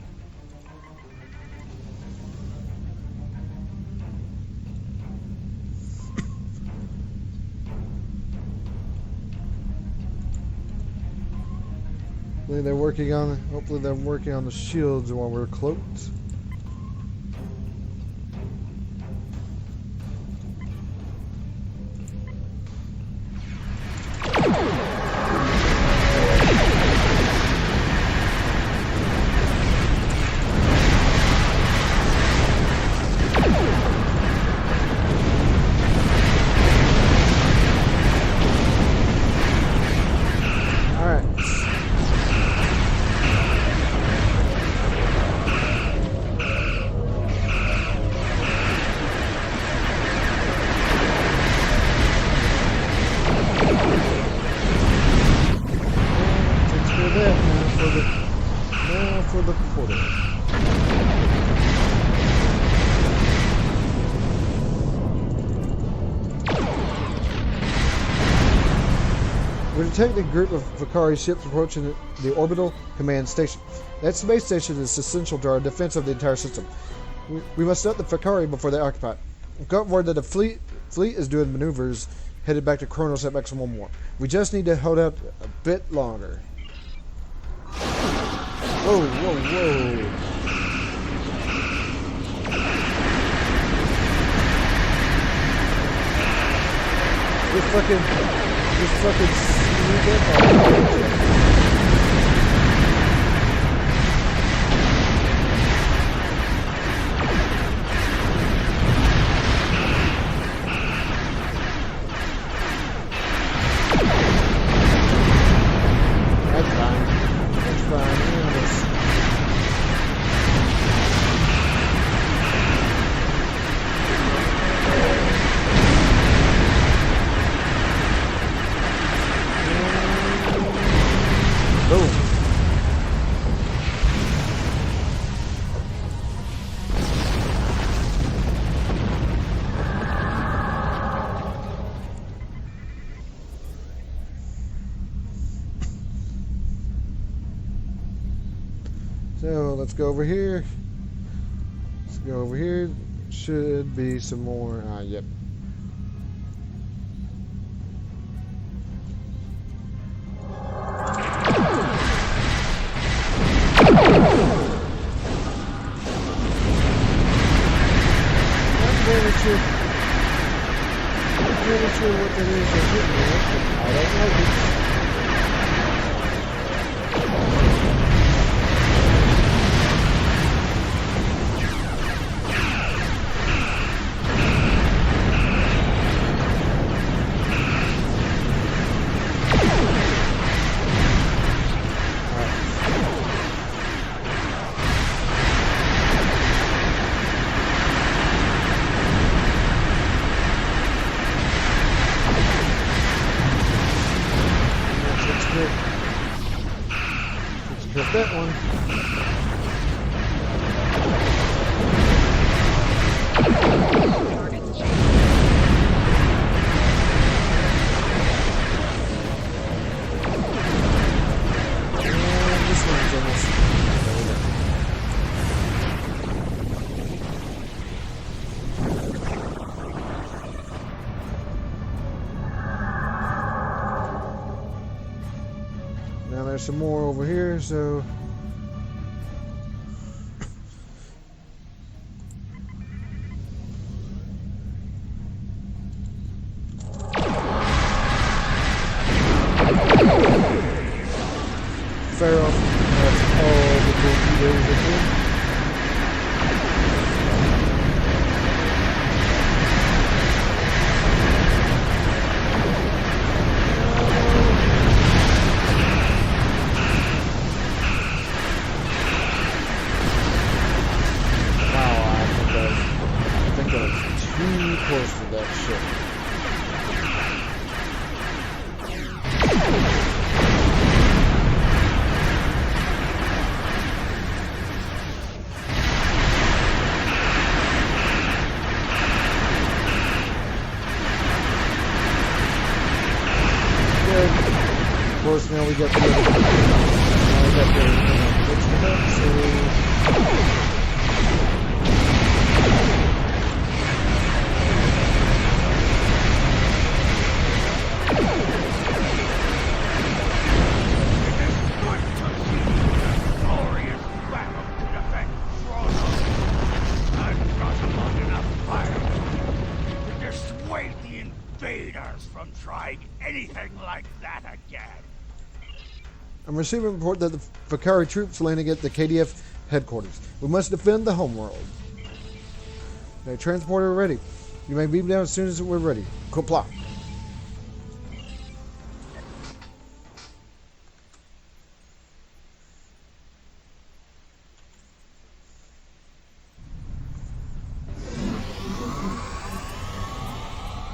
Hopefully they're working on the shields while we're cloaked. Now for the portal. We detect a group of Vakari ships approaching the orbital command station. That space station is essential to our defense of the entire system. We must stop the Vakari before they occupy it. We've got word that the fleet is doing maneuvers headed back to Kronos at maximum war. We just need to hold out a bit longer. Whoa, whoa, whoa. Just fucking sneak up on So let's go over here. Let's go over here. Should be some more. Yep. I'm very sure what that is they're hitting me with, but I don't know. Hit that one. And this one's almost. Now there's some more over here, so fire off all the torpedoes again. I think I was too close to that ship. course, now we got the other. Now we got the. From trying anything like that again. I'm receiving a report that the Fakari troops landing at the KDF headquarters. We must defend the homeworld. Okay, transporter ready. You may beam down as soon as we're ready. Comply.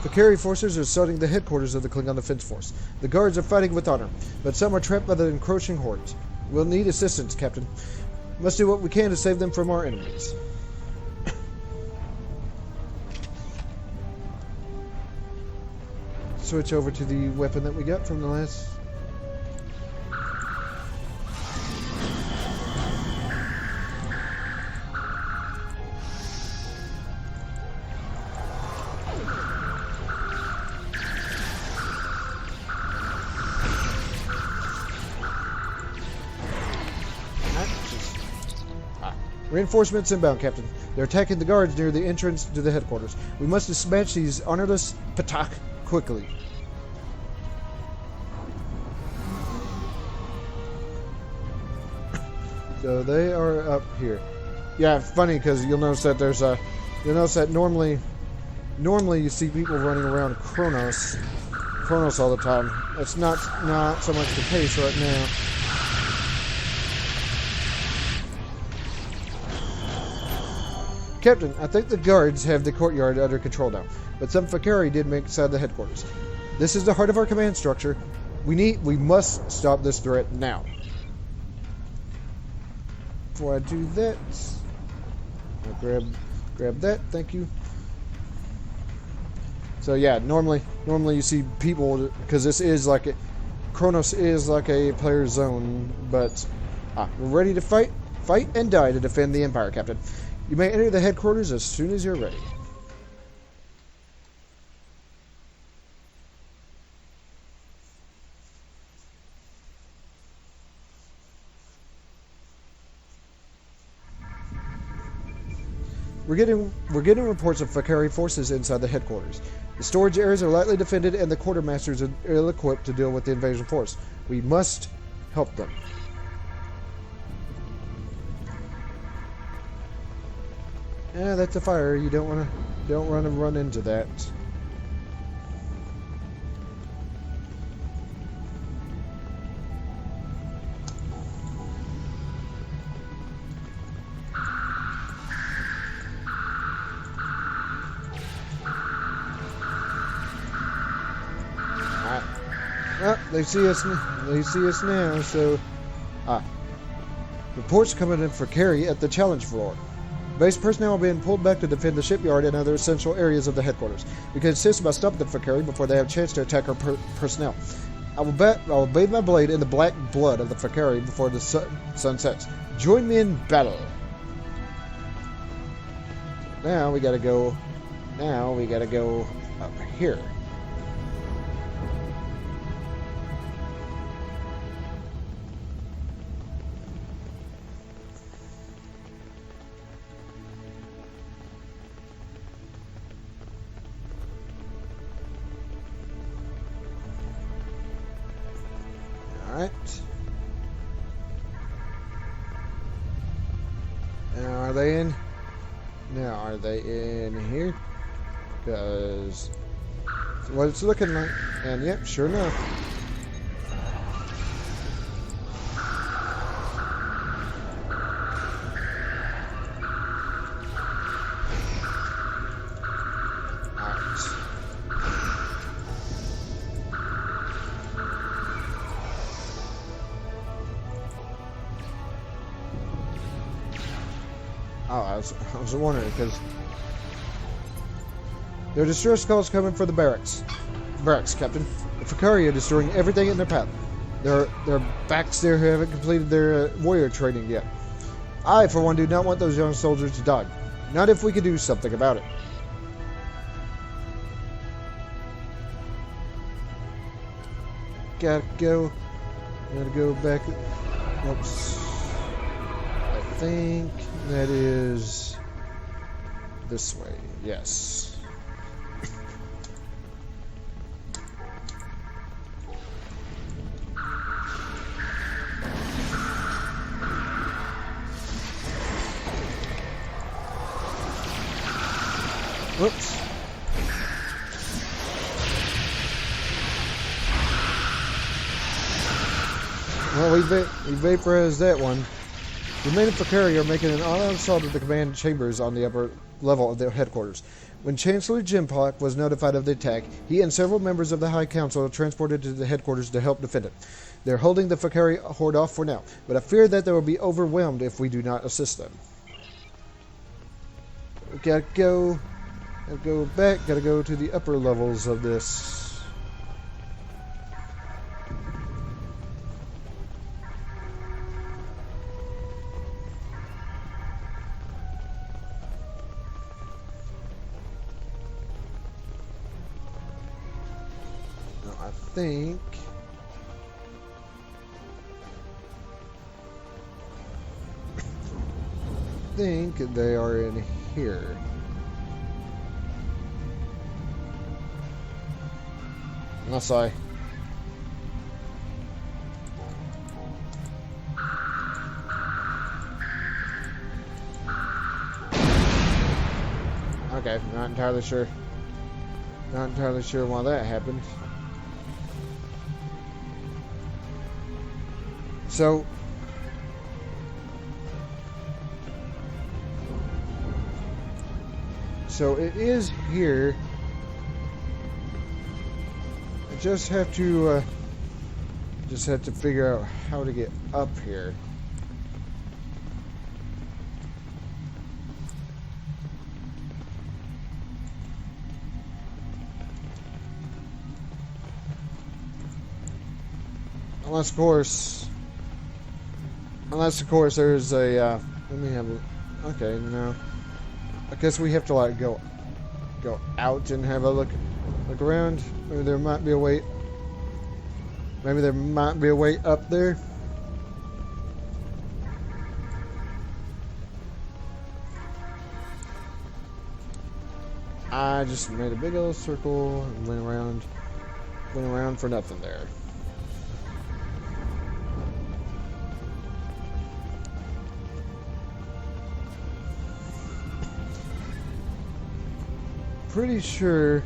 The Fakari forces are assaulting the headquarters of the Klingon Defense Force. The guards are fighting with honor, but some are trapped by the encroaching hordes. We'll need assistance, Captain. Must do what we can to save them from our enemies. Switch over to the weapon that we got from the last... Reinforcements inbound, Captain. They're attacking the guards near the entrance to the headquarters. We must dispatch these honorless Patak quickly. So they are up here. Yeah, funny because you'll notice that there's a. You'll notice that normally you see people running around Kronos all the time. That's not so much the case right now. Captain, I think the guards have the courtyard under control now, but some Fakari did make inside the headquarters. This is the heart of our command structure. We must stop this threat now. Before I do that, I'll grab that. Thank you. So yeah, normally you see people, because this is like Kronos is like a player zone, but we're ready to fight and die to defend the Empire, Captain. You may enter the headquarters as soon as you're ready. We're getting reports of Fakari forces inside the headquarters. The storage areas are lightly defended and the quartermasters are ill-equipped to deal with the invasion force. We must help them. Yeah, that's a fire. You don't want to run into that. Well, they see us. They see us now. So, reports coming in for Carrie at the challenge floor. Base personnel are being pulled back to defend the shipyard and other essential areas of the headquarters. We can insist about stopping the Fakari before they have a chance to attack our personnel. I will bathe my blade in the black blood of the Fakari before the sun sets. Join me in battle. Now we gotta go. Up here. Alright. Now are they in? Now are they in here? Because what it's looking like. And yep, sure enough. I was wondering because there are distress calls coming for the barracks. Barracks, Captain. The Fakari are destroying everything in their path. There are backs there who haven't completed their warrior training yet. I, for one, do not want those young soldiers to die. Not if we could do something about it. Gotta go back. Oops. I think that is this way. Yes. Whoops. Well, we vaporized that one. The men of Fakari are making an all-out assault of the command chambers on the upper level of their headquarters. When Chancellor Jimpok was notified of the attack, he and several members of the High Council are transported to the headquarters to help defend it. They're holding the Fakari horde off for now, but I fear that they will be overwhelmed if we do not assist them. We gotta go back, gotta go to the upper levels of this. I think they are in here. Unless I... Okay, not entirely sure. Not entirely sure why that happened. So it is here. I just have to figure out how to get up here. Unless of course there's a let me have a, okay, no. I guess we have to like go out and have a look around. Maybe there might be a way. Maybe there might be a way up there. I just made a big old circle and went around for nothing there. Pretty sure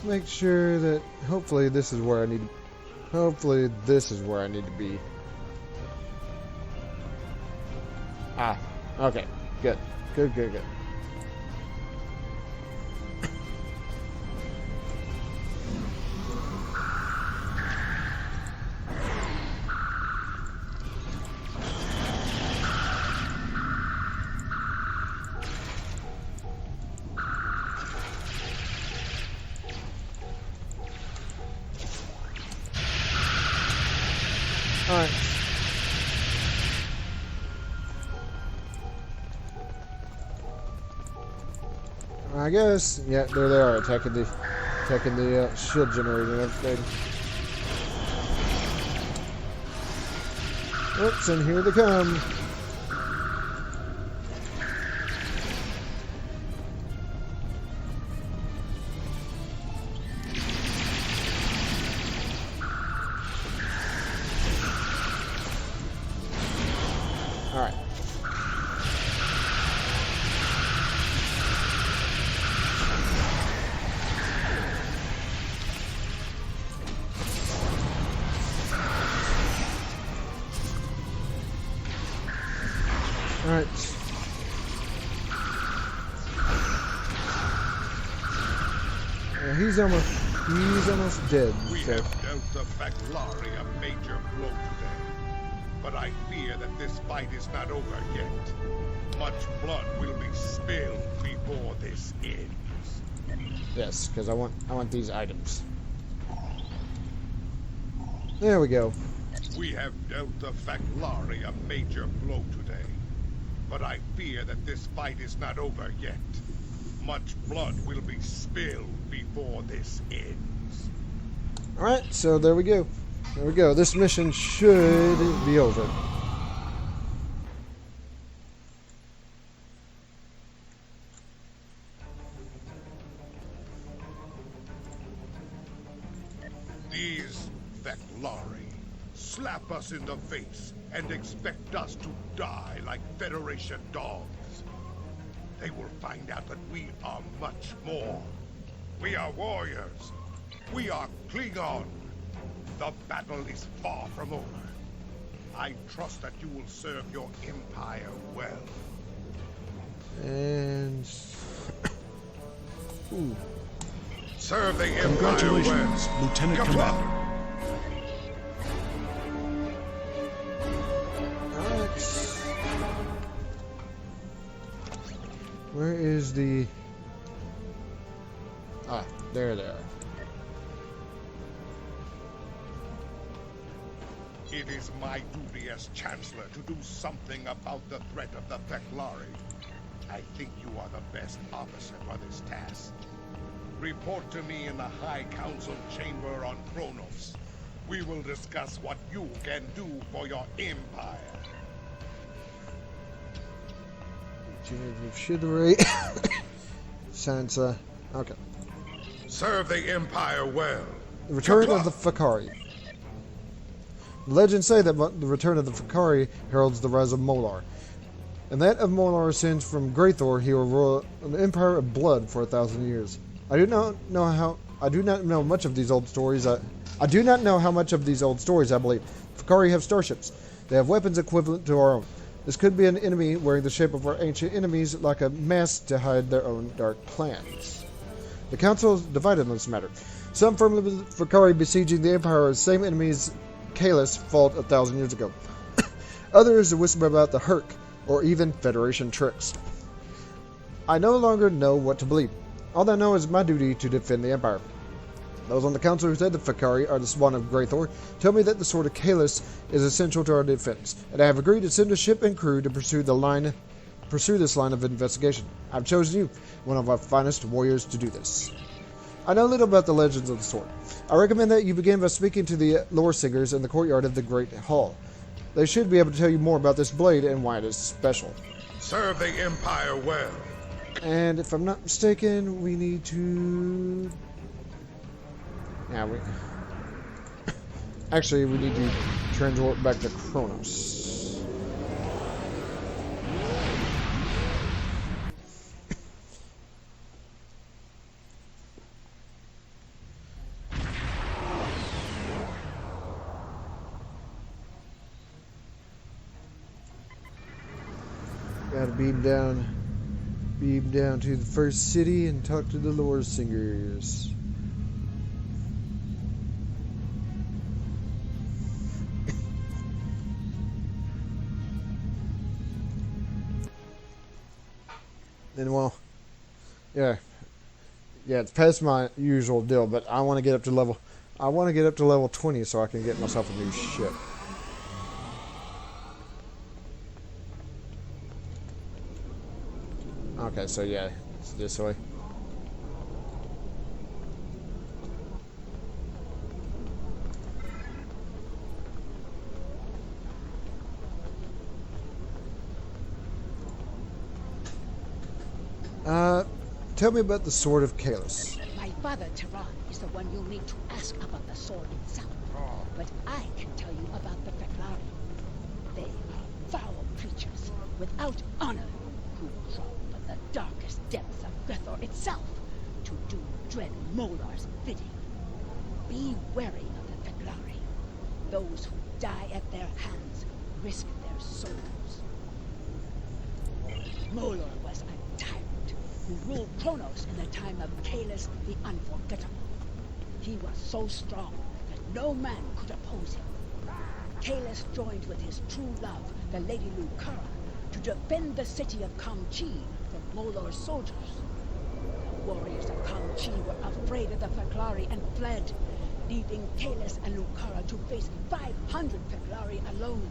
make sure that hopefully this is where I need to be. Ah, okay. Good. Alright. I guess, yeah, there they are, attacking the shield generator and everything. Oops, and here they come. Alright. Alright. He's almost dead. We have dealt the Baclari a major blow today. but I fear that this fight is not over yet. Much blood will be spilled before this ends. Yes, because I want these items. There we go. We have dealt the Faclari a major blow today, but I fear that this fight is not over yet. Much blood will be spilled before this ends. Alright, so there we go. There we go. This mission should be over. These Faclari slap us in the face and expect us to die like Federation dogs. They will find out that we are much more. We are warriors. We are Klingon. The battle is far from over. I trust that you will serve your empire well. And... Ooh. Serve the empire Congratulations, well. Lieutenant Kapla! Commander. Alright. Where is the... Ah, there they are. It is my duty as Chancellor to do something about the threat of the Faclari. I think you are the best officer for this task. Report to me in the High Council chamber on Kronos. We will discuss what you can do for your empire. Chivalry. Sansa. Okay. Serve the empire well. The return Kapla! of the Fakari. The legends say that the return of the Fakari heralds the rise of Molar. And that of Molar ascends from Greythor, he will rule an empire of blood for 1,000 years. I do not know much of these old stories. I do not know how much of these old stories I believe. Fakari have starships. They have weapons equivalent to our own. This could be an enemy wearing the shape of our ancient enemies like a mask to hide their own dark plans. The council is divided on this matter. Some firmly believe Fakari besieging the empire are the same enemies Kalis fought 1,000 years ago. Others whisper about the Herc, or even Federation tricks. I no longer know what to believe. All I know is my duty to defend the Empire. Those on the council who said the Fakari are the spawn of Greythor tell me that the sword of Kalis is essential to our defense, and I have agreed to send a ship and crew to pursue this line of investigation. I've chosen you, one of our finest warriors, to do this. I know little about the legends of the sword. I recommend that you begin by speaking to the lore singers in the courtyard of the Great Hall. They should be able to tell you more about this blade and why it is special. Serve the empire well. And if I'm not mistaken, we need to... Yeah, actually, we need to transport back to Kronos. Gotta beam down to the first city and talk to the lore singers. And well, yeah, it's past my usual deal, but I want to get up to level 20 so I can get myself a new ship. Okay, so yeah, it's this way. Tell me about the Sword of Kalis. My father, Tehran, is the one you'll need to ask about the sword itself. But I can tell you about the Faclari. They are foul creatures without honor who crawl from the darkest depths of Grethor itself to do dread Molar's bidding. Be wary of the Faclari. Those who die at their hands risk their souls. Molar was a tyrant who ruled Kronos in the time of Kalis the Unforgettable. He was so strong that no man could oppose him. Kalis joined with his true love, the Lady Lucara, to defend the city of Kamchi from Molor's soldiers. The warriors of Kamchi were afraid of the Feklari and fled, leaving Kalis and Lucara to face 500 Feklari alone.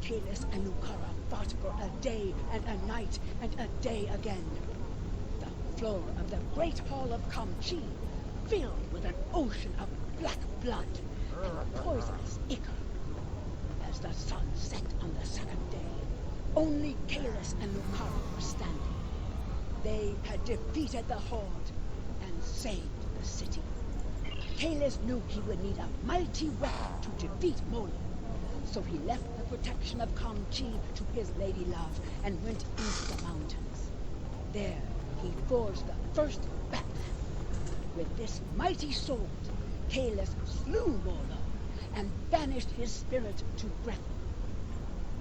Kalis and Lucara fought for a day and a night and a day again. The floor of the great hall of Kamchi filled with an ocean of black blood and poisonous ichor. As the sun set on the second day, only Kalis and Lucara were standing. They had defeated the Horde and saved the city. Kalis knew he would need a mighty weapon to defeat Molo, so he left the protection of Kamchi to his lady love and went into the mountains. There, he forged the first bat. With this mighty sword, Kalis slew Molo and banished his spirit to breath.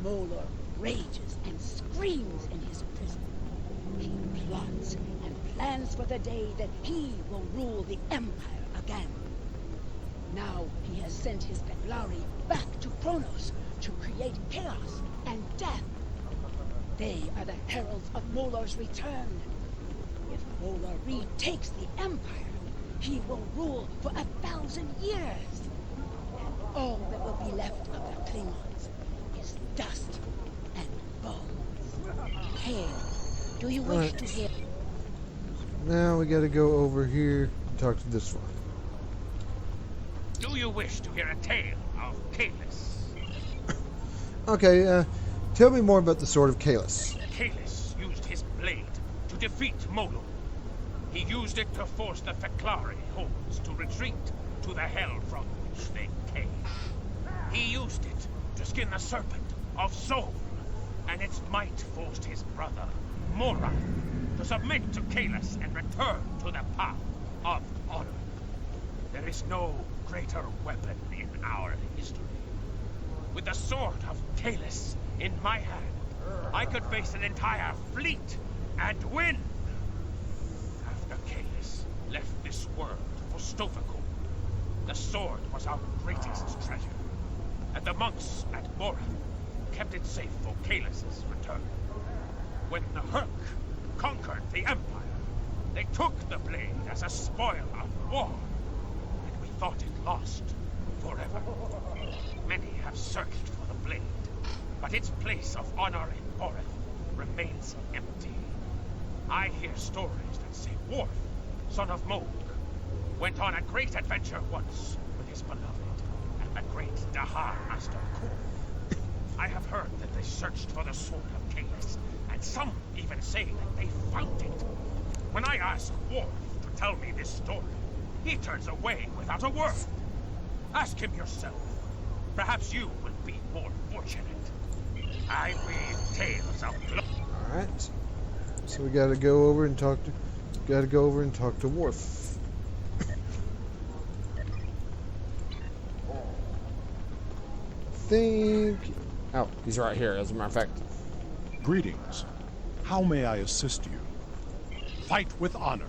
Molo rages and screams in his prison. He plots and plans for the day that he will rule the Empire again. Now he has sent his Feklari back to Kronos to create chaos and death. They are the heralds of Molor's return. If Molor retakes the Empire, he will rule for 1,000 years. And all that will be left of the Klingons is dust and bones. Hail, do you wish to hear? Now we gotta go over here and talk to this one. Do you wish to hear a tale of Kalis? Okay, tell me more about the Sword of Kalis. Kalis used his blade to defeat Molo. He used it to force the Feklari hordes to retreat to the hell from which they came. He used it to skin the serpent of Sol, and its might forced his brother, Moran, to submit to Kalis and return to the path of honor. There is no greater weapon in our history. With the sword of Kalis in my hand, I could face an entire fleet and win. After Kalis left this world for Stofakul, the sword was our greatest treasure, and the monks at Morath kept it safe for Kalis' return. When the Herc conquered the Empire, they took the blade as a spoil of war, and we thought it lost forever. Many have searched for the blade, but its place of honor in Morath remains empty. I hear stories that say Worf, son of Moog, went on a great adventure once with his beloved and the great Dahar Master Kur. I have heard that they searched for the Sword of Kalis, and some even say that they found it. When I ask Worf to tell me this story, he turns away without a word. Ask him yourself. Perhaps you will be more fortunate. I read tales of blood. Alright. So we gotta go over and talk to Worf. Think. Oh, he's right here, as a matter of fact. Greetings. How may I assist you? Fight with honor.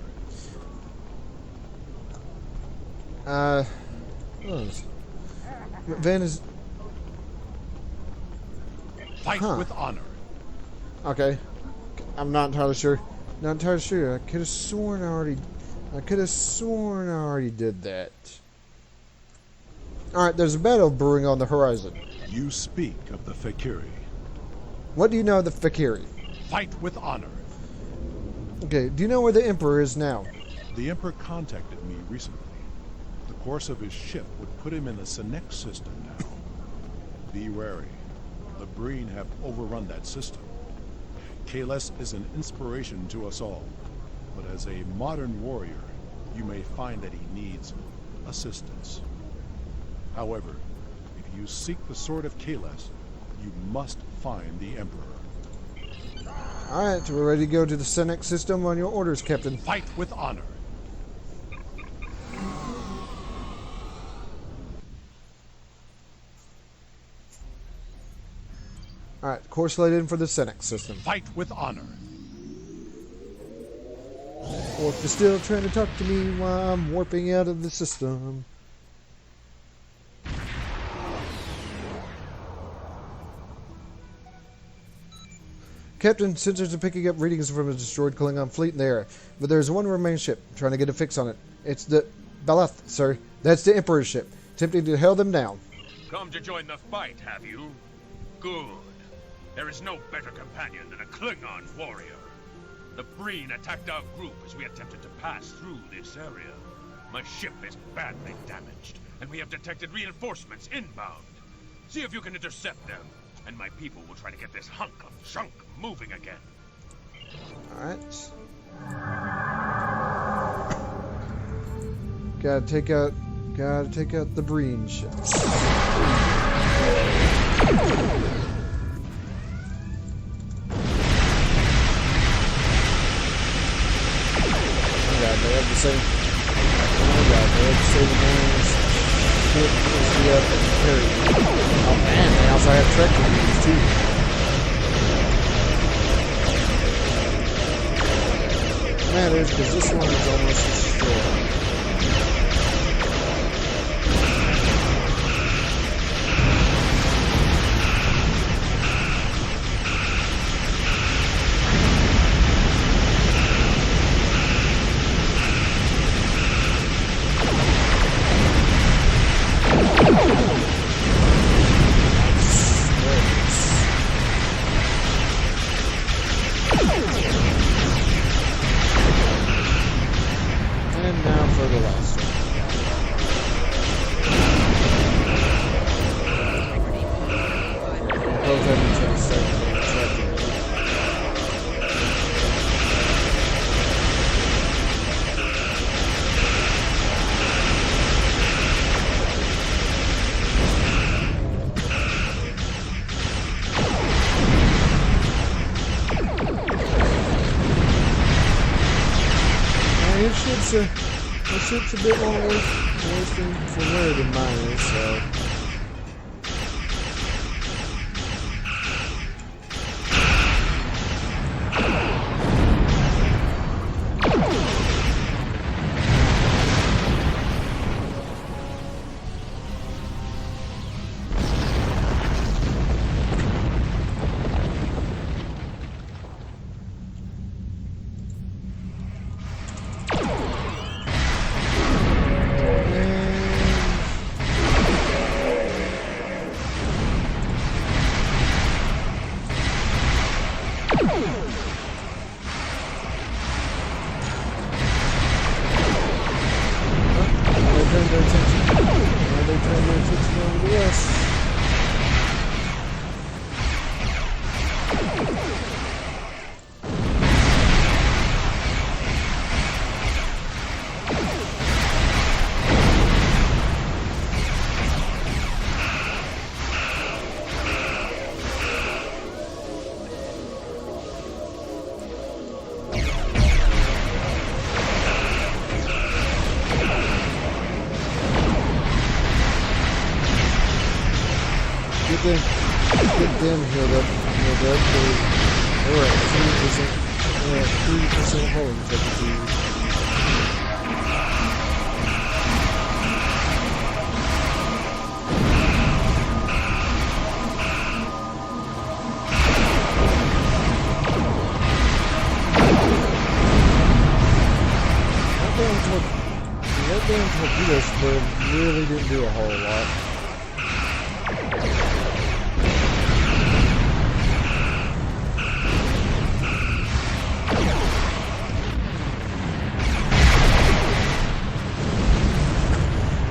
Van is. Fight with honor. Okay. I'm not entirely sure. Not entirely sure. I could have sworn I already did that. Alright, there's a battle brewing on the horizon. You speak of the Fakiri. What do you know of the Fakiri? Fight with honor. Okay, do you know where the Emperor is now? The Emperor contacted me recently. The course of his ship would put him in the Senex system now. Be wary. The Breen have overrun that system. Kalis is an inspiration to us all, but as a modern warrior, you may find that he needs assistance. However, if you seek the Sword of Kalis, you must find the Emperor. Alright, we're ready to go to the Senex system on your orders, Captain. Fight with honor. Alright, course laid in for the Senex system. Fight with honor. Warp is still trying to talk to me while I'm warping out of the system. Captain, sensors are picking up readings from a destroyed Klingon fleet in the air, but there's one remaining ship. Trying to get a fix on it. It's the Balath, sir. That's the Emperor's ship. Attempting to hail them down. Come to join the fight, have you? Good. There is no better companion than a Klingon warrior. The Breen attacked our group as we attempted to pass through this area. My ship is badly damaged, and we have detected reinforcements inbound. See if you can intercept them, and my people will try to get this hunk of junk moving again. Alright. Gotta take out the Breen ships. They have the same. Oh god, they have the same names. Shit as the Perry. Oh man, they also have Trek reviews too. Matters because this one is almost destroyed. This ship's a bit more worse for wear than mine is, so. Get them healed up. They were at 3%. They're at 3% hold. That damn torpedo spread really didn't do a whole lot.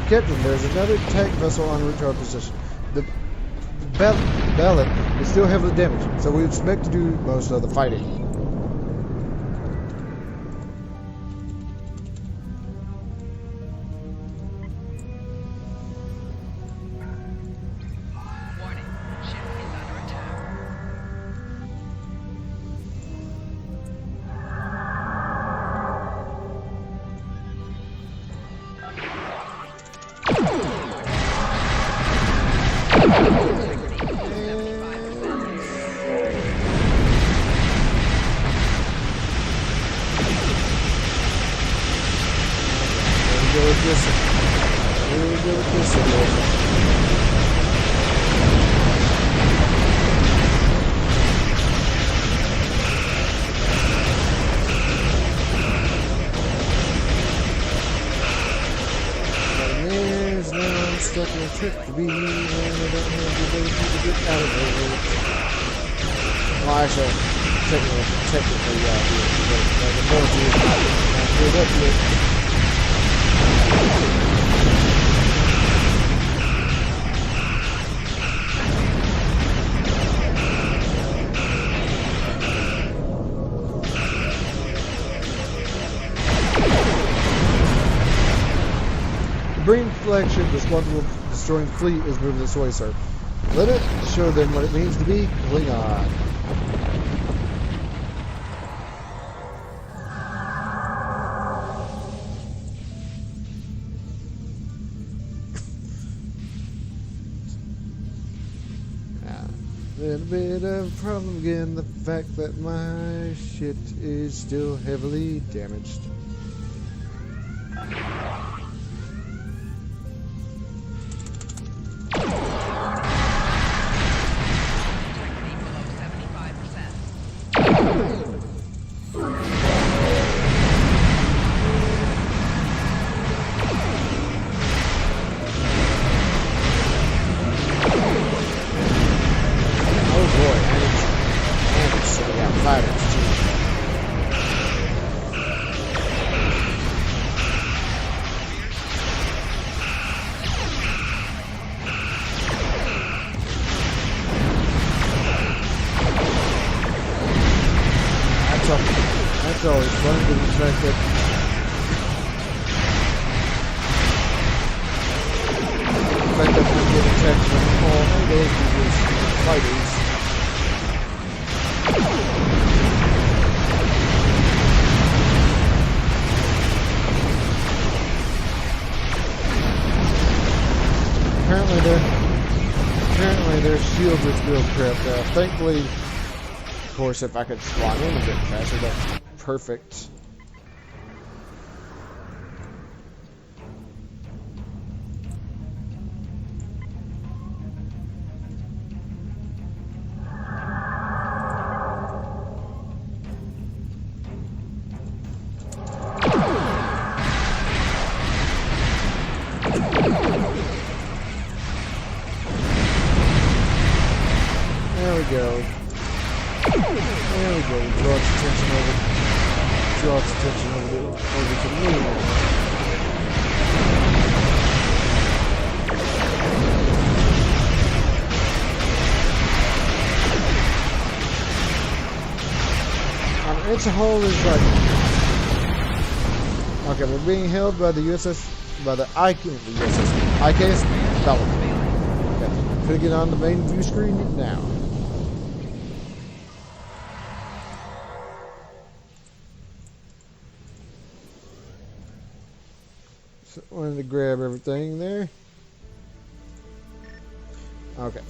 Captain, there's another attack vessel en route to our position. The Ballot is still heavily damaged, so we expect to do most of the fighting. Get out of there. Well, actually, technically, yeah, the military is not good up yet. The Marine flagship responsible for destroying fleet is moving this way, sir. Let it show them what it means to be Klingon. Little bit of a problem again, the fact that my shit is still heavily damaged. That's always fun, given the fact that I'm getting attacks from all those fighters. Apparently their shield is real crap. Thankfully, of course, if I could spawn in a bit faster, that's perfect. There we go. There we go. Draw its attention over to me. Its hull is like, okay, we're being held by the IKS Pelican. Okay, could get on the main view screen now. So, wanted to grab everything there. Okay.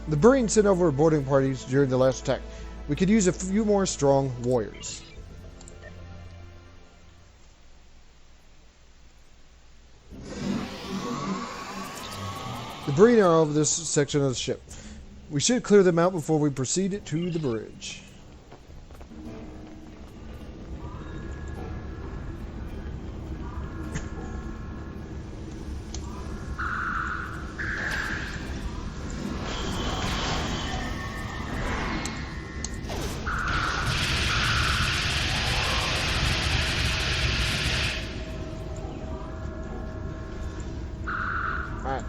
The Marines sent over boarding parties during the last attack. We could use a few more strong warriors. The Marines are over this section of the ship. We should clear them out before we proceed to the bridge. Alright.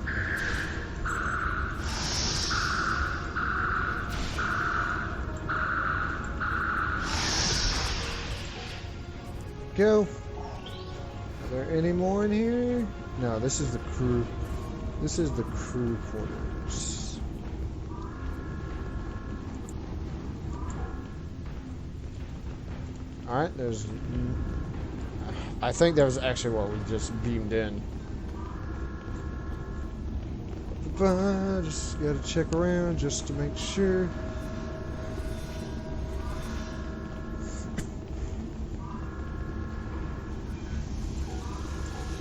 Go. Are there any more in here? No, this is the crew. This is the crew quarters. Alright, there's... I think that was actually what we just beamed in. Just gotta check around just to make sure.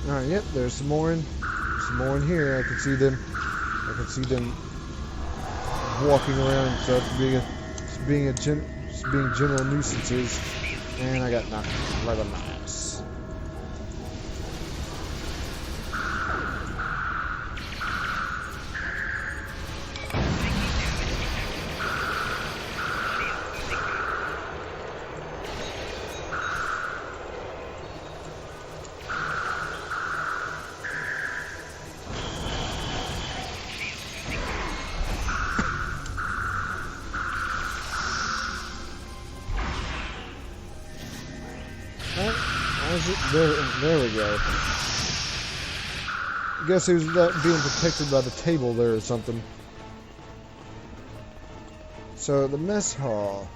Alright, yep, there's some more in here. I can see them walking around and stuff, being general nuisances. And I got knocked right on my ass. Is it? There we go. I guess he was being protected by the table there or something. So the mess hall.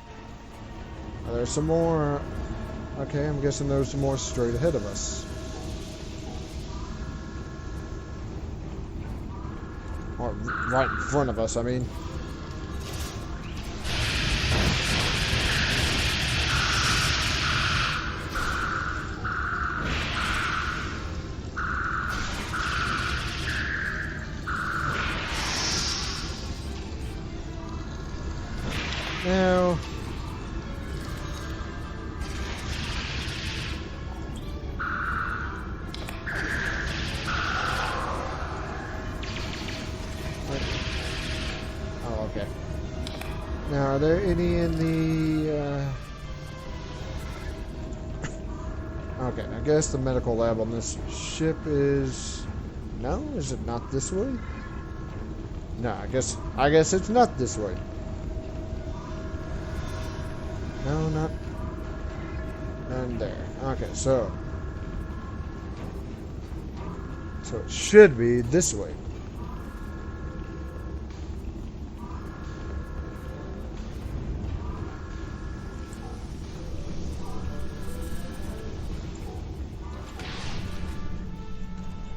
There's some more. Okay, I'm guessing there's some more straight ahead of us. Or right in front of us, I mean. Now, oh, okay. Now, are there any in the, okay, I guess the medical lab on this ship is, no, is it not this way? No, I guess it's not this way. No, not there. Okay, so it should be this way.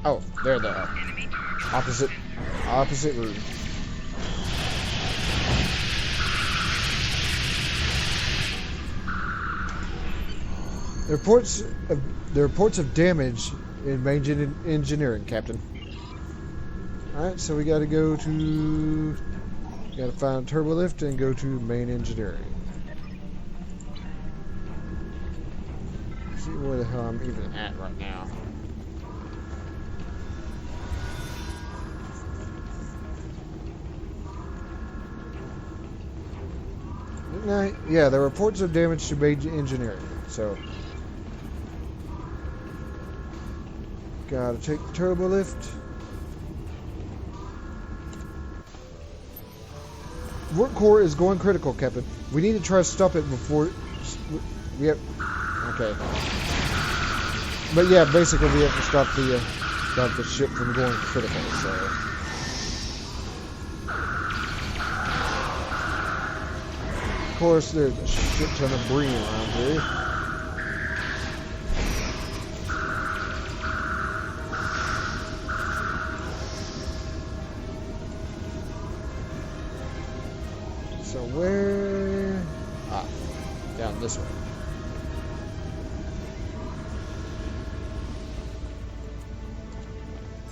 Oh, there they are. Opposite room. The reports of damage in main engineering, Captain. Alright, so we gotta find a turbo lift and go to main engineering. Let's see where the hell I'm even at right now. Yeah, the reports of damage to main engineering. So, gotta take the turbo lift. Work core is going critical, Captain. We need to try to stop it before. Yep. Okay. But yeah, basically we have to stop the ship from going critical. So. Of course, there's a shit ton of bream around here. So where? Ah, down this way.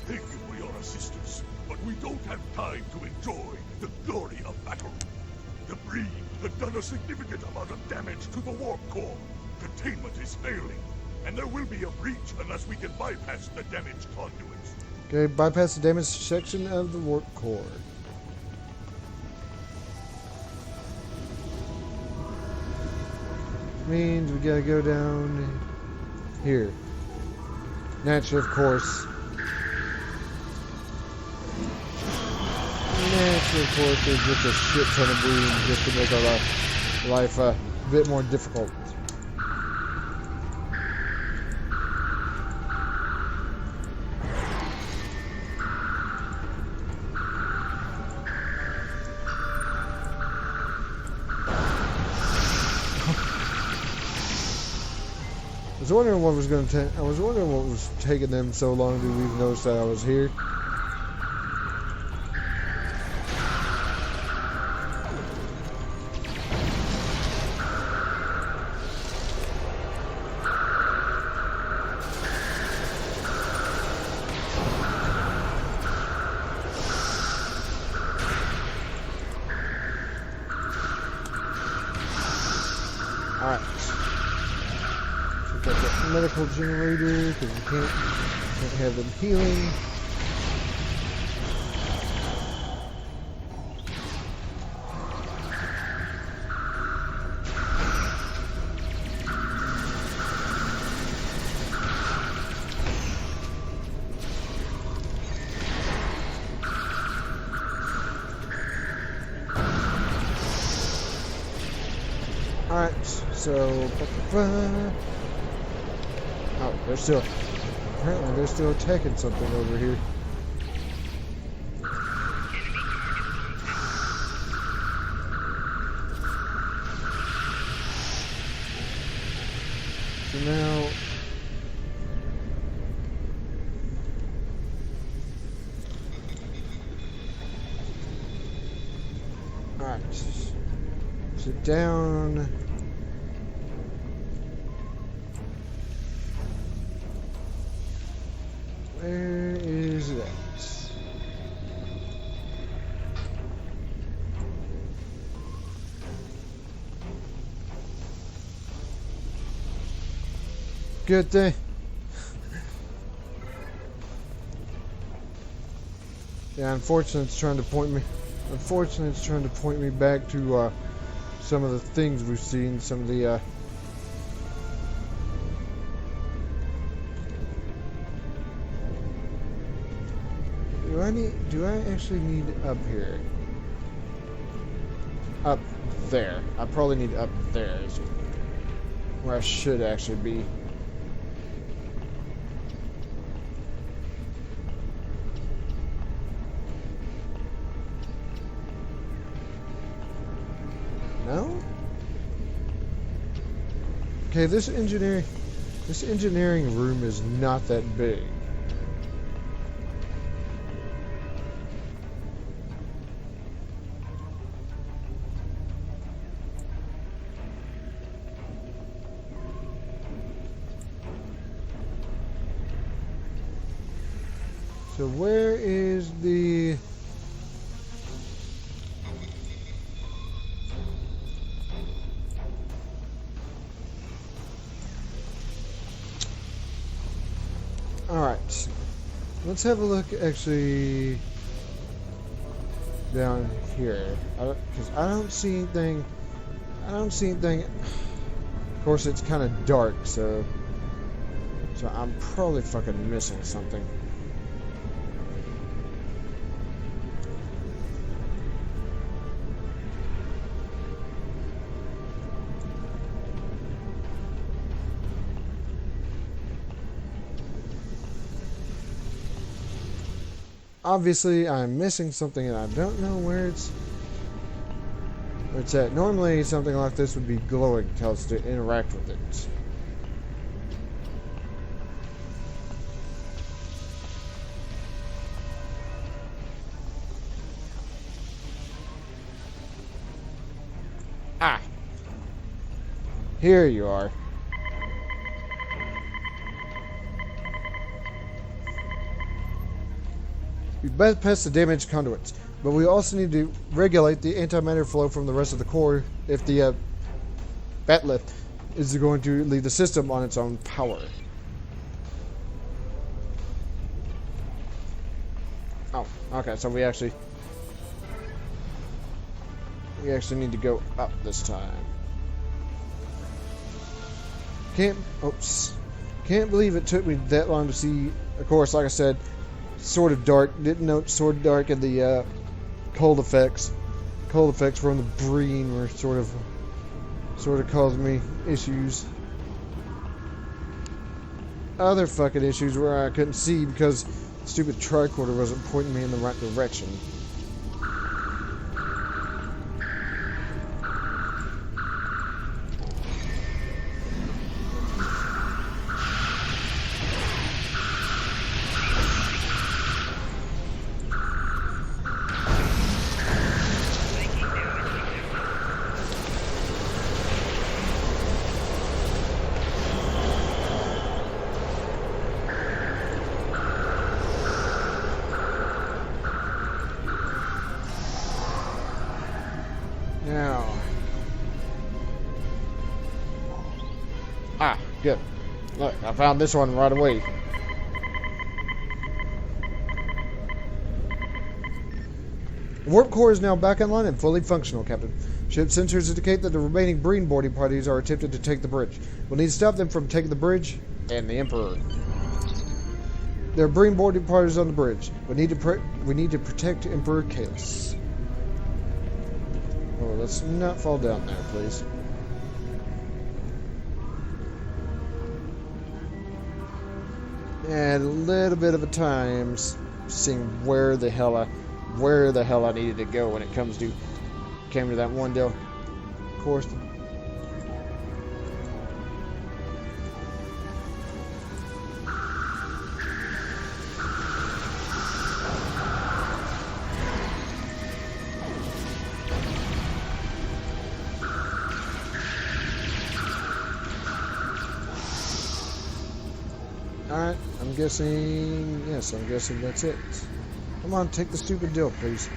Thank you for your assistance, but we don't have time to enjoy the glory of battle. The breed had done a significant amount of damage to the warp core. Containment is failing, and there will be a breach unless we can bypass the damaged conduits. Okay, bypass the damaged section of the warp core. Means we gotta go down here. Naturally, of course. Naturally, of course, there's just a shit ton of breeding just to make our life a bit more difficult. I was wondering what was taking them so long to even notice that I was here. Alright. Got that medical generator because we can't have them healing. Alright, so Oh, they're still... Apparently they're still attacking something over here. So now... Alright. Sit down. Where is that? Good thing. Yeah, unfortunately it's trying to point me. Unfortunately it's trying to point me back to some of the things we've seen, some of the do I actually need up here? Up there. I probably need up there is where I should actually be. No? Okay, this engineering room is not that big. So where is the... Alright. Let's have a look actually down here. Because I don't see anything... Of course it's kind of dark, so I'm probably fucking missing something. Obviously, I'm missing something and I don't know where it's at. Normally, something like this would be glowing to tell us to interact with it. Ah! Here you are. We bypass the damaged conduits, but we also need to regulate the antimatter flow from the rest of the core if the bat'leth is going to leave the system on its own power. Oh, okay, so we actually need to go up this time. Can't believe it took me that long to see. Of course, like I said, sort of dark. Didn't note sort of dark and the cold effects. Cold effects from the breen were sort of causing me issues. Other fucking issues where I couldn't see because the stupid tricorder wasn't pointing me in the right direction. Now. Ah, good. Look, I found this one right away. The warp core is now back online and fully functional, Captain. Ship sensors indicate that the remaining Breen boarding parties are attempting to take the bridge. We'll need to stop them from taking the bridge and the Emperor. There are Breen boarding parties on the bridge. We need to protect Emperor Kalis. Oh, let's not fall down there, please. and a little bit of a time seeing where the hell I needed to go when it came to that one deal. Of course. Alright, I'm guessing that's it. Come on, take the stupid deal, please.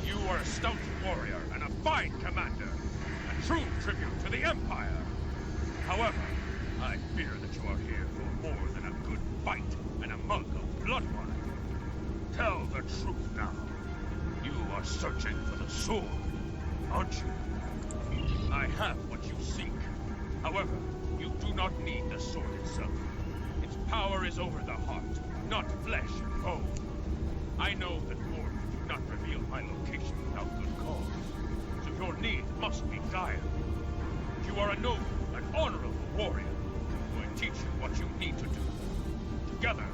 You are a stout warrior and a fine commander, a true tribute to the Empire. However, I fear that you are here for more than a good fight and a mug of blood wine. Tell the truth now. You are searching for the sword, aren't you? I have what you seek. However, you do not need the sword itself. Its power is over the heart, not flesh and bone. I know that Lord do not reveal my location without good cause, so your need must be dire. You are a noble and honorable warrior, so I teach you what you need to do. Together,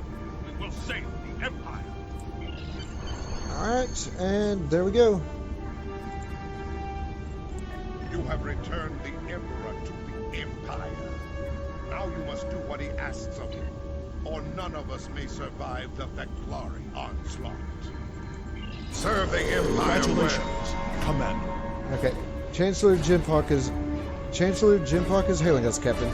we will save the Empire. Alright, and there we go. You have returned the Emperor to the Empire. Now you must do what he asks of you, or none of us may survive the Veclari onslaught. Serve the Empire Congratulations, well. Commander. Okay, Chancellor Jinpak is hailing us, Captain.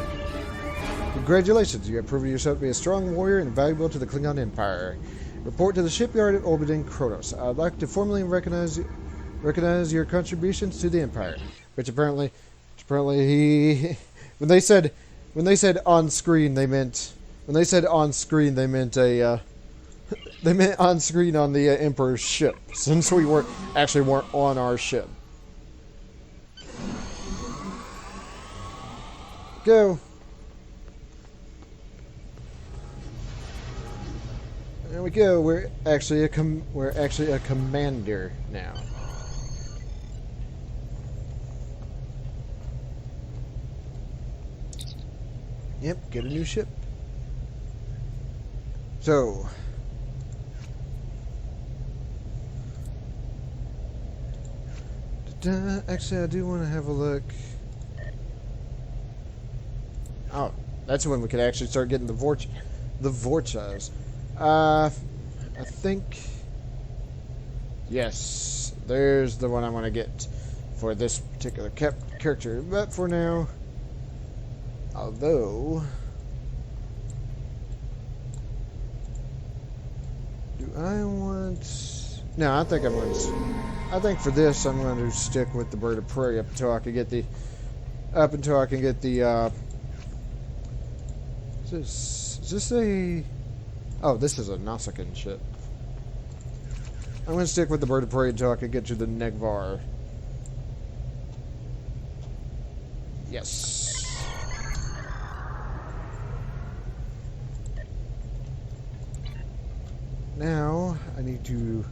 Congratulations, you have proven yourself to be a strong warrior and valuable to the Klingon Empire. Report to the shipyard orbiting Kronos. I'd like to formally recognize your contributions to the Empire. Which apparently he when they said on screen they meant a they meant on screen on the Emperor's ship, since we weren't on our ship. Go. There we go. We're actually a commander now. Yep, get a new ship. So, actually, I do want to have a look. Oh, that's when we could actually start getting the Vorchas. I think, yes, there's the one I want to get for this particular character. But for now, although, do I want? No, I think I'm going to. I think for this, I'm going to stick with the bird of prey up until I can get the. Is this a? Oh, this is a Nausicaan ship. I'm going to stick with the bird of prey until I can get to the Negvar. Yes. Now, I need to...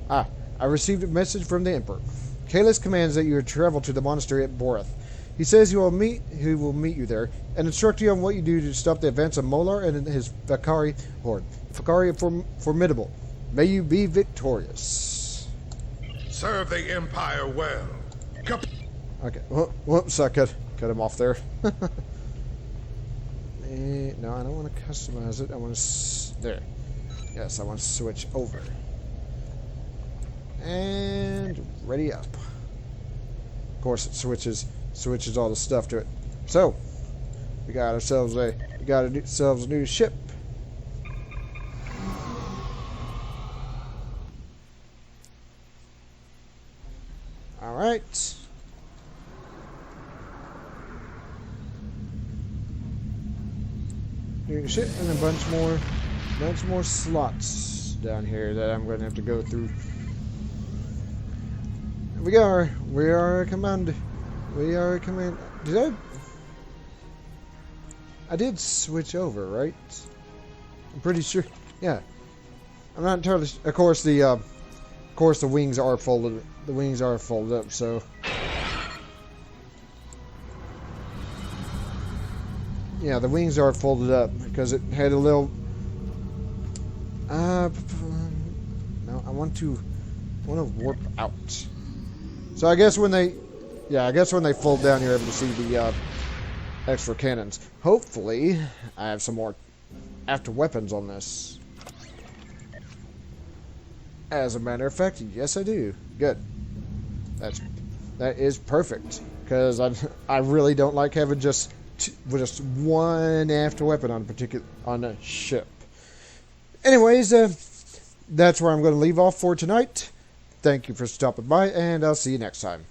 I received a message from the Emperor. Kalis commands that you travel to the monastery at Boreth. He says he will meet you there and instruct you on what you do to stop the advance of Molar and his Vakari horde. Vakari are formidable. May you be victorious. Serve the Empire well. Okay. Whoops, I cut him off there. No, I don't want to customize it. I want to... There. Yes, I want to switch over. And ready up. Of course, it switches all the stuff to it. So, we got ourselves a new ship. All right. New ship and a bunch more slots down here that I'm going to have to go through. We are a command. I did switch over, right? I'm pretty sure. Yeah. I'm not entirely. Of course, the wings are folded. The wings are folded up, so. yeah, the wings are folded up because it had a little. No, I want to warp out. So I guess when they fold down, you're able to see the extra cannons. Hopefully, I have some more after weapons on this. As a matter of fact, yes, I do. Good. That is perfect because I really don't like having just one after weapon on a ship. Anyways, that's where I'm going to leave off for tonight. Thank you for stopping by, and I'll see you next time.